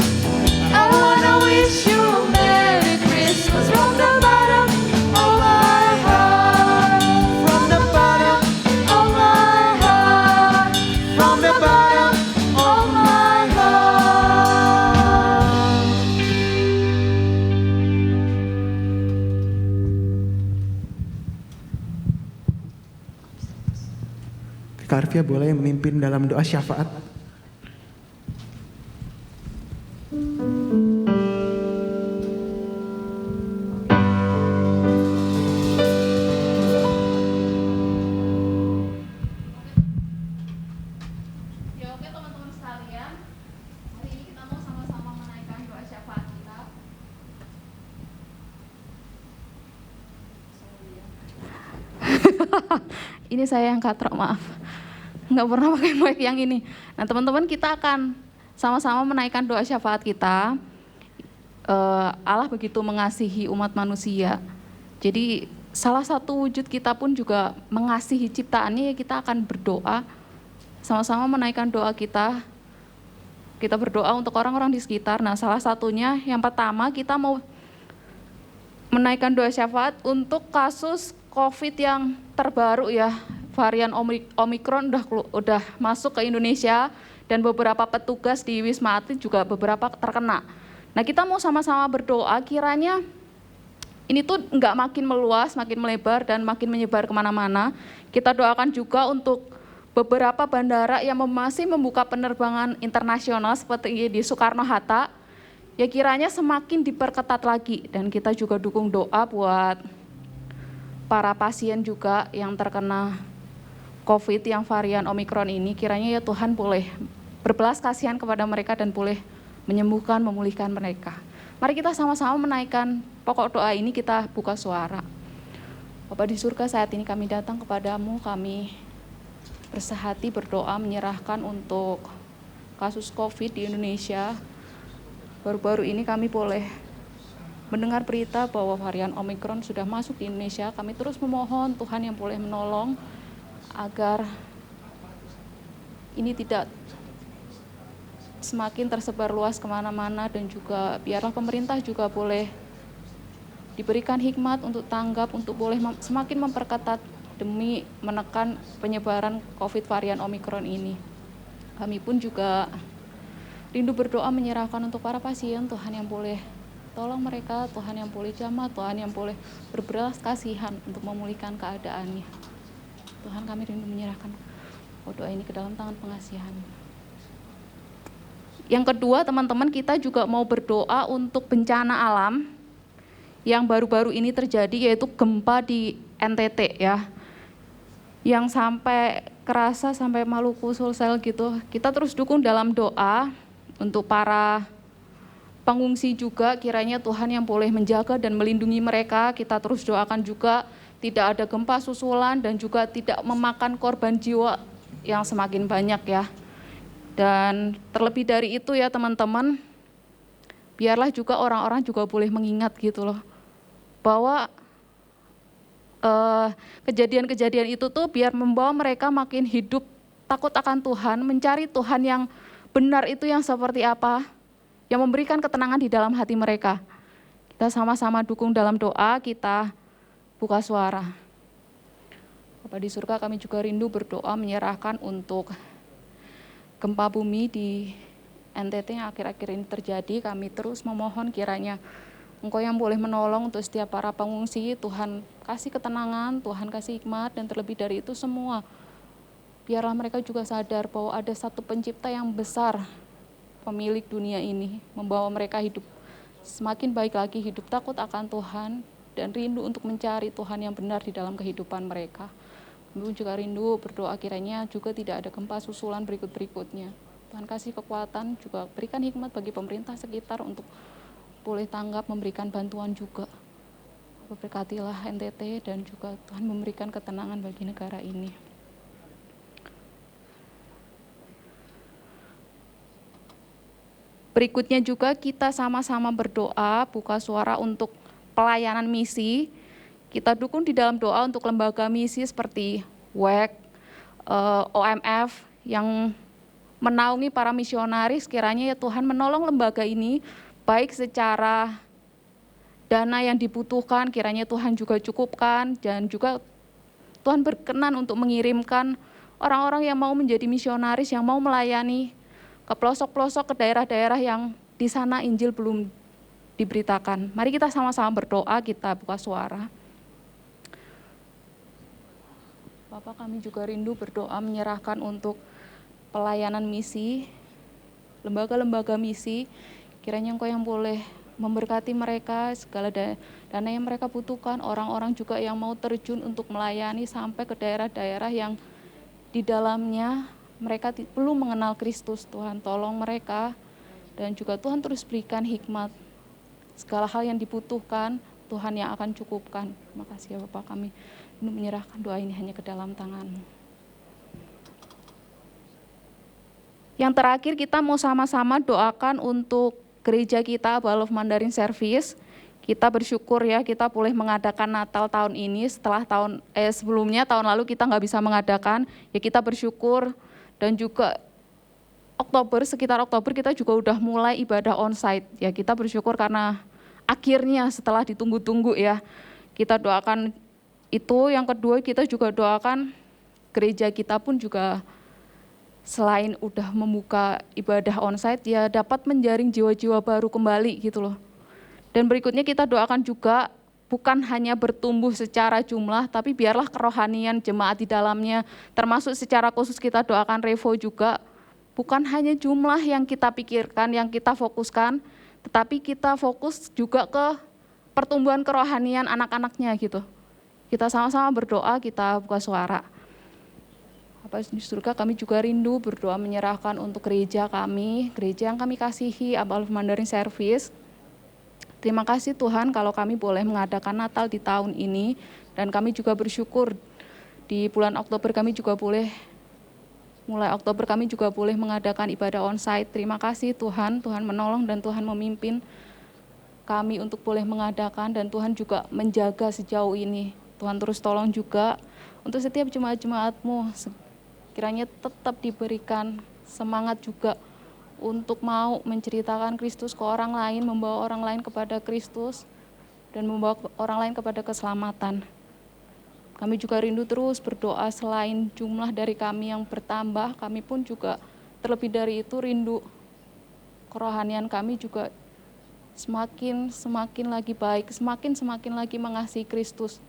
I wanna wish you a Merry Christmas from the bottom of my heart. Arifia boleh memimpin dalam doa syafaat. Ya oke teman-teman sekalian, hari ini kita mau sama-sama menaikkan doa syafaat kita. Ini saya yang katrok, maaf. Nggak pernah pakai mic yang ini. Nah teman-teman, kita akan sama-sama menaikkan doa syafaat kita. Allah begitu mengasihi umat manusia. Jadi salah satu wujud kita pun juga mengasihi ciptaannya, ya kita akan berdoa. Sama-sama menaikkan doa kita. Kita berdoa untuk orang-orang di sekitar. Nah salah satunya yang pertama kita mau menaikkan doa syafaat untuk kasus COVID yang terbaru ya, varian Omikron udah masuk ke Indonesia dan beberapa petugas di Wisma Atlet juga beberapa terkena. Nah kita mau sama-sama berdoa kiranya ini tuh nggak makin meluas, makin melebar dan makin menyebar kemana-mana. Kita doakan juga untuk beberapa bandara yang masih membuka penerbangan internasional seperti di Soekarno-Hatta, ya kiranya semakin diperketat lagi, dan kita juga dukung doa buat para pasien juga yang terkena COVID yang varian Omikron ini, kiranya ya Tuhan boleh berbelas kasihan kepada mereka dan boleh menyembuhkan, memulihkan mereka. Mari kita sama-sama menaikkan pokok doa ini, kita buka suara. Bapa di surga, saat ini kami datang kepadamu, kami bersehati berdoa menyerahkan untuk kasus COVID di Indonesia. Baru-baru ini kami boleh mendengar berita bahwa varian Omikron sudah masuk di Indonesia. Kami terus memohon Tuhan yang boleh menolong agar ini tidak semakin tersebar luas kemana-mana, dan juga biarlah pemerintah juga boleh diberikan hikmat untuk tanggap, untuk boleh semakin memperketat demi menekan penyebaran COVID varian Omikron ini. Kami pun juga rindu berdoa menyerahkan untuk para pasien, Tuhan yang boleh tolong mereka, Tuhan yang boleh jamah, Tuhan yang boleh berbelas kasihan untuk memulihkan keadaannya. Tuhan, kami rindu menyerahkan doa ini ke dalam tangan pengasihan. Yang kedua, teman-teman, kita juga mau berdoa untuk bencana alam yang baru-baru ini terjadi, yaitu gempa di NTT ya, yang sampai kerasa sampai Maluku, Sulsel gitu. Kita terus dukung dalam doa untuk para pengungsi juga, kiranya Tuhan yang boleh menjaga dan melindungi mereka. Kita terus doakan juga tidak ada gempa susulan dan juga tidak memakan korban jiwa yang semakin banyak ya. Dan terlebih dari itu ya teman-teman, biarlah juga orang-orang juga boleh mengingat gitu loh, bahwa kejadian-kejadian itu tuh biar membawa mereka makin hidup takut akan Tuhan, mencari Tuhan yang benar itu yang seperti apa, yang memberikan ketenangan di dalam hati mereka. Kita sama-sama dukung dalam doa, kita buka suara. Bapa di surga, kami juga rindu berdoa menyerahkan untuk gempa bumi di NTT yang akhir-akhir ini terjadi. Kami terus memohon kiranya Engkau yang boleh menolong untuk setiap para pengungsi. Tuhan kasih ketenangan, Tuhan kasih hikmat, dan terlebih dari itu semua, biarlah mereka juga sadar bahwa ada satu pencipta yang besar, pemilik dunia ini, membawa mereka hidup semakin baik lagi, hidup takut akan Tuhan, dan rindu untuk mencari Tuhan yang benar di dalam kehidupan mereka. Kami juga rindu berdoa kiranya juga tidak ada gempa susulan berikut-berikutnya. Tuhan kasih kekuatan, juga berikan hikmat bagi pemerintah sekitar untuk boleh tanggap memberikan bantuan juga. Berkatilah NTT dan juga Tuhan memberikan ketenangan bagi negara ini. Berikutnya juga kita sama-sama berdoa, buka suara untuk pelayanan misi. Kita dukung di dalam doa untuk lembaga misi seperti WEC, OMF yang menaungi para misionaris. Kiranya ya Tuhan menolong lembaga ini, baik secara dana yang dibutuhkan, kiranya Tuhan juga cukupkan, dan juga Tuhan berkenan untuk mengirimkan orang-orang yang mau menjadi misionaris, yang mau melayani ke pelosok-pelosok, ke daerah-daerah yang di sana Injil belum diberitakan. Mari kita sama-sama berdoa, kita buka suara. Bapak, kami juga rindu berdoa menyerahkan untuk pelayanan misi, lembaga-lembaga misi. Kiranya Engkau yang boleh memberkati mereka, segala dana yang mereka butuhkan, orang-orang juga yang mau terjun untuk melayani sampai ke daerah-daerah yang di dalamnya mereka belum mengenal Kristus. Tuhan, tolong mereka, dan juga Tuhan terus berikan hikmat. Segala hal yang dibutuhkan, Tuhan yang akan cukupkan. Terima kasih ya Bapak, kami menyerahkan doa ini hanya ke dalam tangan-Mu. Yang terakhir, kita mau sama-sama doakan untuk gereja kita, Abba Love Mandarin Service. Kita bersyukur ya, kita boleh mengadakan Natal tahun ini setelah sebelumnya tahun lalu kita nggak bisa mengadakan. Ya kita bersyukur, dan juga sekitar Oktober kita juga udah mulai ibadah onsite. Ya kita bersyukur karena akhirnya setelah ditunggu-tunggu ya, kita doakan itu. Yang kedua, kita juga doakan gereja kita pun juga selain udah membuka ibadah onsite, ya dapat menjaring jiwa-jiwa baru kembali gitu loh. Dan berikutnya kita doakan juga bukan hanya bertumbuh secara jumlah, tapi biarlah kerohanian jemaat di dalamnya, termasuk secara khusus kita doakan Revo juga, bukan hanya jumlah yang kita pikirkan, yang kita fokuskan, tetapi kita fokus juga ke pertumbuhan kerohanian anak-anaknya gitu. Kita sama-sama berdoa, kita buka suara. Bapak di surga, kami juga rindu berdoa menyerahkan untuk gereja kami, gereja yang kami kasihi, Abba Love Mandarin Service. Terima kasih Tuhan kalau kami boleh mengadakan Natal di tahun ini, dan kami juga bersyukur di bulan Oktober kami juga boleh, mulai Oktober kami juga boleh mengadakan ibadah onsite. Terima kasih Tuhan, Tuhan menolong dan Tuhan memimpin kami untuk boleh mengadakan, dan Tuhan juga menjaga sejauh ini. Tuhan terus tolong juga untuk setiap jemaat-jemaat-Mu, kiranya tetap diberikan semangat juga untuk mau menceritakan Kristus ke orang lain, membawa orang lain kepada Kristus, dan membawa orang lain kepada keselamatan. Kami juga rindu terus berdoa, selain jumlah dari kami yang bertambah, kami pun juga terlebih dari itu rindu kerohanian kami juga semakin lagi baik, semakin lagi mengasihi Kristus.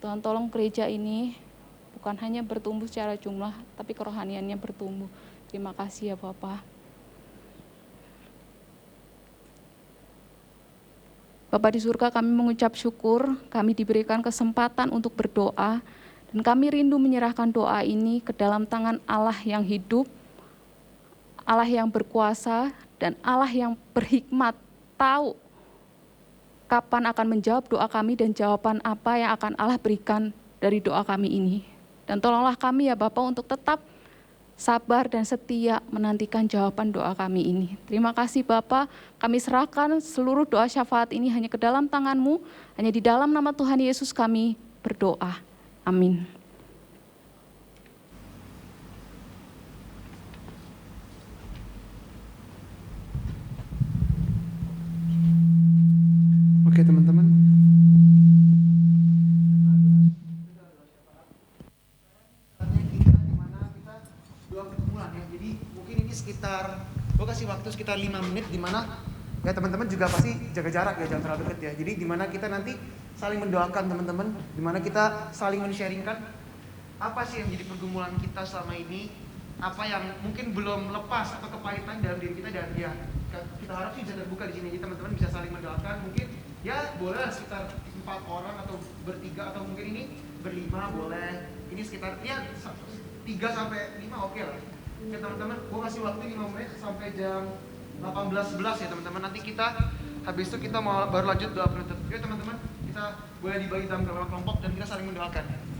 Tuhan tolong gereja ini bukan hanya bertumbuh secara jumlah, tapi kerohaniannya bertumbuh. Terima kasih ya Bapak. Bapak di surga, kami mengucap syukur, kami diberikan kesempatan untuk berdoa, dan kami rindu menyerahkan doa ini ke dalam tangan Allah yang hidup, Allah yang berkuasa, dan Allah yang berhikmat, tahu kapan akan menjawab doa kami dan jawaban apa yang akan Allah berikan dari doa kami ini. Dan tolonglah kami ya Bapak untuk tetap sabar dan setia menantikan jawaban doa kami ini. Terima kasih Bapak, kami serahkan seluruh doa syafaat ini hanya ke dalam tangan-Mu, hanya di dalam nama Tuhan Yesus kami berdoa. Amin. Oke teman-teman. Doa pertemuan ya. Jadi mungkin ini sekitar, gue kasih waktu sekitar 5 menit, di mana ya teman-teman juga pasti jaga jarak ya, jangan terlalu dekat ya. Jadi di mana kita nanti saling mendoakan teman-teman, di mana kita saling men-sharingkan apa sih yang jadi pergumulan kita selama ini, apa yang mungkin belum lepas atau kepahitan dalam diri kita, dan ya kita harap sih bisa terbuka di sini. Jadi teman-teman bisa saling mendoakan, mungkin ya boleh sekitar 4 orang atau bertiga, atau mungkin ini berlima boleh. Ini sekitar ya 3 sampai 5 oke lah. Oke teman-teman, gue kasih waktu 5 menit sampai jam 18.11 ya teman-teman. Nanti kita habis itu kita mau baru lanjut doa penutup. Oke teman-teman, kita boleh dibagi dalam kelompok dan kita saling mendoakan.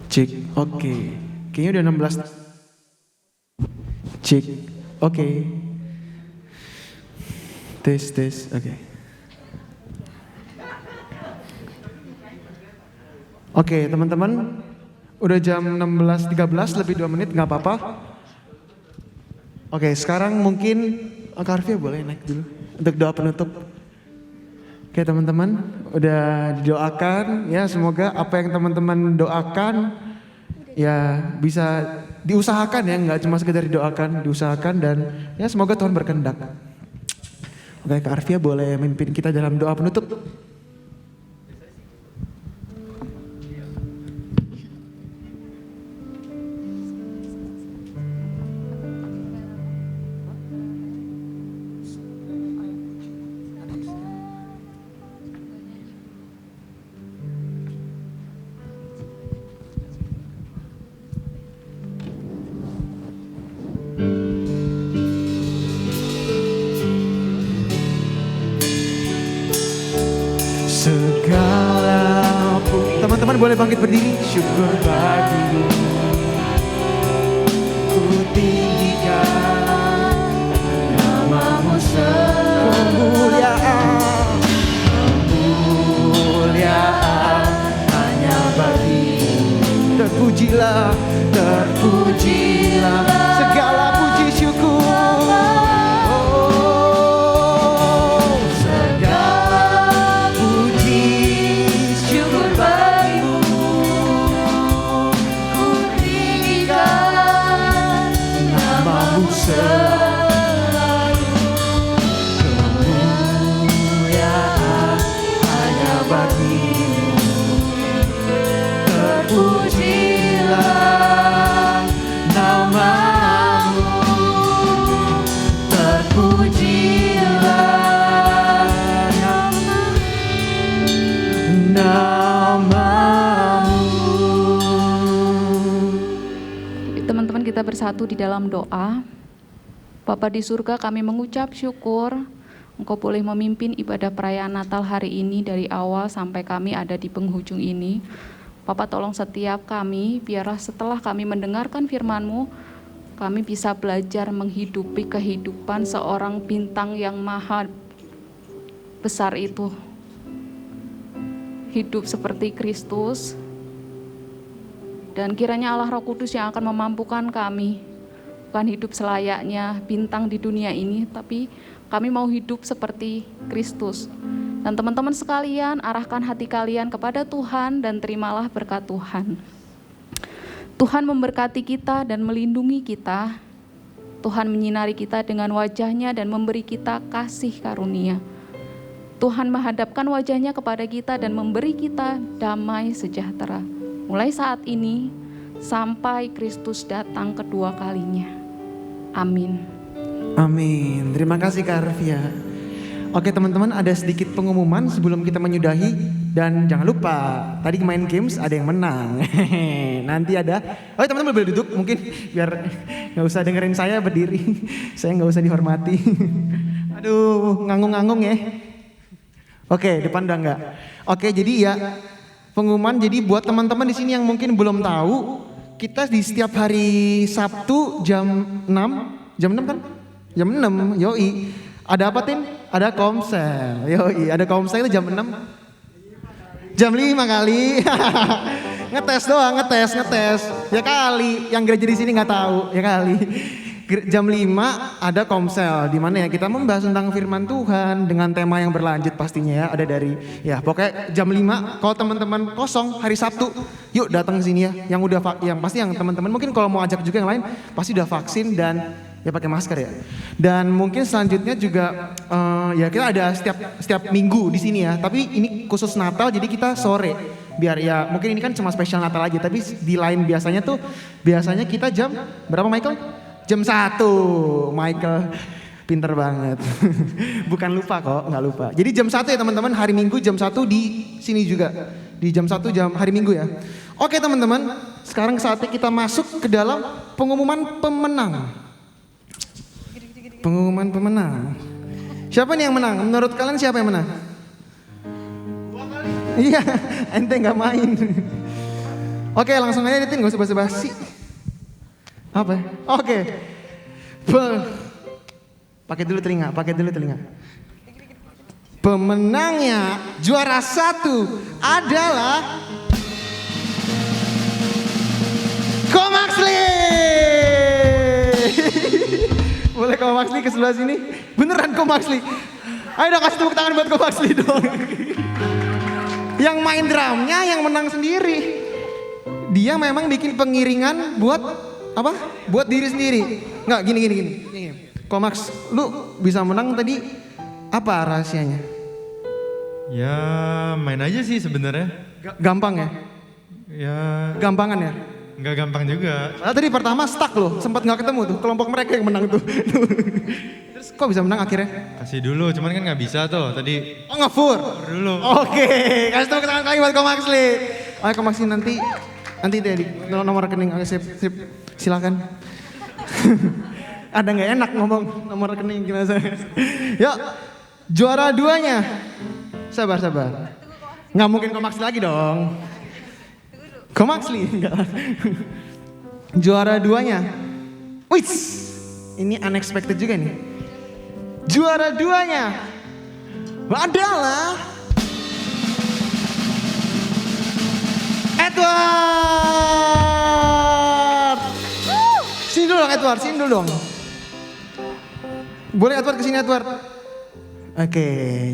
Cek, oke. Kayaknya udah 16. Cek, oke. Tes, oke. Oke, teman-teman. Udah jam 16.13, lebih 2 menit, nggak apa-apa. Oke, sekarang mungkin Kak Arvia boleh naik dulu untuk doa penutup. Oke teman-teman, udah didoakan ya, semoga apa yang teman-teman doakan ya bisa diusahakan ya, nggak cuma sekedar diusahakan dan ya semoga Tuhan berkehendak. Oke, Kak Arvia boleh memimpin kita dalam doa penutup. Teman-teman boleh bangkit berdiri. Syukur bagimu, ku tinggikan namamu, kemuliaan hanya bagimu. Terpujilah segala puji syukur. Kemuliaan hanya bagimu. Terpujilah namamu, terpujilah namamu. Teman-teman, kita bersatu di dalam doa. Bapa di surga, kami mengucap syukur Engkau boleh memimpin ibadah perayaan Natal hari ini dari awal sampai kami ada di penghujung ini. Bapa, tolong setiap kami, biarlah setelah kami mendengarkan firman-Mu, kami bisa belajar menghidupi kehidupan seorang bintang yang maha besar itu. Hidup seperti Kristus, dan kiranya Allah Roh Kudus yang akan memampukan kami, bukan hidup selayaknya bintang di dunia ini, tapi kami mau hidup seperti Kristus. Dan teman-teman sekalian, arahkan hati kalian kepada Tuhan dan terimalah berkat Tuhan. Tuhan memberkati kita dan melindungi kita. Tuhan menyinari kita dengan wajah-Nya dan memberi kita kasih karunia. Tuhan menghadapkan wajah-Nya kepada kita dan memberi kita damai sejahtera. Mulai saat ini sampai Kristus datang kedua kalinya. Amin. Amin. Terima kasih Kak Arvia. Oke teman-teman, ada sedikit pengumuman sebelum kita menyudahi. Dan jangan lupa, tadi main games ada yang menang. Nanti ada. Oh teman-teman boleh duduk mungkin biar gak usah dengerin saya berdiri. Saya gak usah dihormati. Aduh, nganggung-nganggung ya. Oke, depan udah enggak. Oke, jadi ya pengumuman, jadi buat teman-teman di sini yang mungkin belum tahu, kita di setiap hari Sabtu jam 6 kan? Jam 6, yoi. Ada apa Tin? Ada komsel, yoi. Ada komsel itu jam 6. Jam 5 kali. Ngetes doang, ngetes. Ya kali, yang gereja di sini nggak tahu, ya kali. Jam 5 ada komsel, di mana ya kita membahas tentang firman Tuhan dengan tema yang berlanjut pastinya ya. Ada dari, ya pokoknya jam 5 kalau teman-teman kosong hari Sabtu, yuk datang ke sini ya. Yang pasti yang teman-teman mungkin kalau mau ajak juga yang lain pasti udah vaksin dan ya pakai masker ya. Dan mungkin selanjutnya juga ya kita ada setiap minggu di sini ya. Tapi ini khusus Natal jadi kita sore. Biar ya mungkin ini kan cuma spesial Natal aja, tapi di lain biasanya kita jam berapa Michael? Jam 1, Michael pinter banget. Bukan lupa kok, nggak lupa. Jadi jam 1 ya teman-teman, hari Minggu jam 1 di sini juga. Di jam 1 jam hari Minggu ya. Oke teman-teman, sekarang saatnya kita masuk ke dalam pengumuman pemenang. Pengumuman pemenang. Siapa nih yang menang? Menurut kalian siapa yang menang? Iya, ente nggak main. Oke, langsung aja Titin, gak usah basa-basi. Apa ya? Oke. Pakai dulu telinga. Pemenangnya juara 1 adalah Komaxli. Boleh Komaxli ke sebelah sini? Beneran Komaxli. Ayo dong kasih tepuk tangan buat Komaxli dong. Yang main drumnya yang menang sendiri. Dia memang bikin pengiringan buat apa? Buat diri sendiri. Enggak, gini. Komax, lu bisa menang tadi apa rahasianya? Ya main aja sih sebenarnya. Gampang ya? Ya Gampangan ya? nggak gampang juga. Padahal tadi pertama stuck loh, sempat nggak ketemu tuh kelompok mereka yang menang tuh. Terus kok bisa menang akhirnya? Kasih dulu, cuman kan nggak bisa tuh tadi. Oh ngefur? Dulu. Oke, kasih tepuk tangan kali buat Komaxli. Ayo Komaxli nanti deh di nomor rekening. Oke sip. Silakan. Ada nggak enak ngomong nomor rekening gimana saya? Yuk, juara 2-nya. Sabar. Nggak mungkin Komaxli lagi dong. Komaxli enggak. Juara 2-nya. Wih, ini unexpected juga nih. Juara 2-nya adalah Edward. Sini dulu dong Edward, sini dulu dong. Boleh Edward kesini Edward. Oke,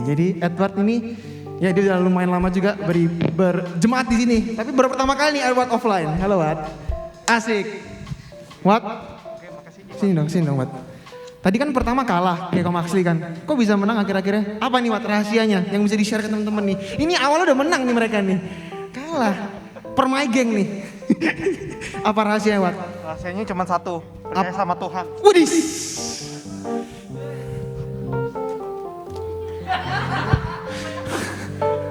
jadi Edward ini ya dia udah lumayan lama juga berjemaat di sini. Tapi baru pertama kali nih Edward offline. Halo Wat. Asik. Wat. Sini dong Wat. Tadi kan pertama kalah kayak Komaxli kan. Kok bisa menang akhir-akhirnya? Apa nih Wat rahasianya yang bisa di-share ke teman-teman nih? Ini awalnya udah menang nih mereka nih. Kalah. Permai geng nih. Apa rahasianya Wat? Rahasianya cuma satu, percaya sama Tuhan. Widih.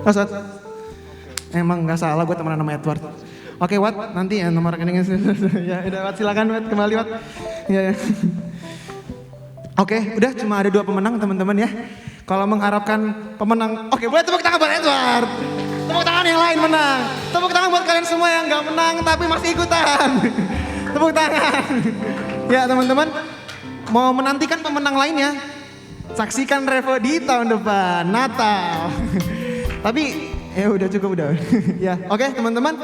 Mas Wat, emang nggak salah gue temenan sama Edward. Oke Wat, nanti ya nomor rekeningnya. Ya udah Wat, silakan Wat, kembali Wat. Ya. Oke, udah cuma ada 2 pemenang teman-teman ya. Kalau mengharapkan pemenang, oke boleh tepuk tangan buat Edward. Tepuk tangan yang lain menang. Tepuk tangan buat kalian semua yang nggak menang tapi masih ikutan. Tepuk tangan. Ya teman-teman, mau menantikan pemenang lainnya, saksikan Revo di tahun depan, Natal. Tapi ya udah cukup udah. Ya, oke teman-teman.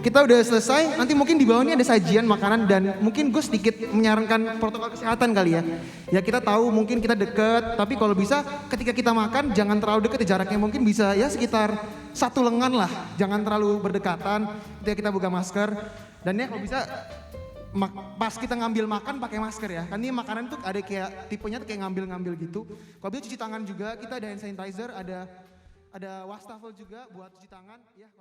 Kita udah selesai, nanti mungkin di bawah ini ada sajian makanan dan mungkin gue sedikit menyarankan protokol kesehatan kali ya. Ya kita tahu mungkin kita deket, tapi kalau bisa ketika kita makan jangan terlalu deket, jaraknya mungkin bisa ya sekitar 1 lengan lah. Jangan terlalu berdekatan, ketika kita buka masker. Dan ya kalau bisa pas kita ngambil makan pakai masker ya. Kan ini makanan tuh ada kayak tipenya tuh kayak ngambil-ngambil gitu. Kalau bisa cuci tangan juga, kita ada hand sanitizer, ada wastafel juga buat cuci tangan. Ya.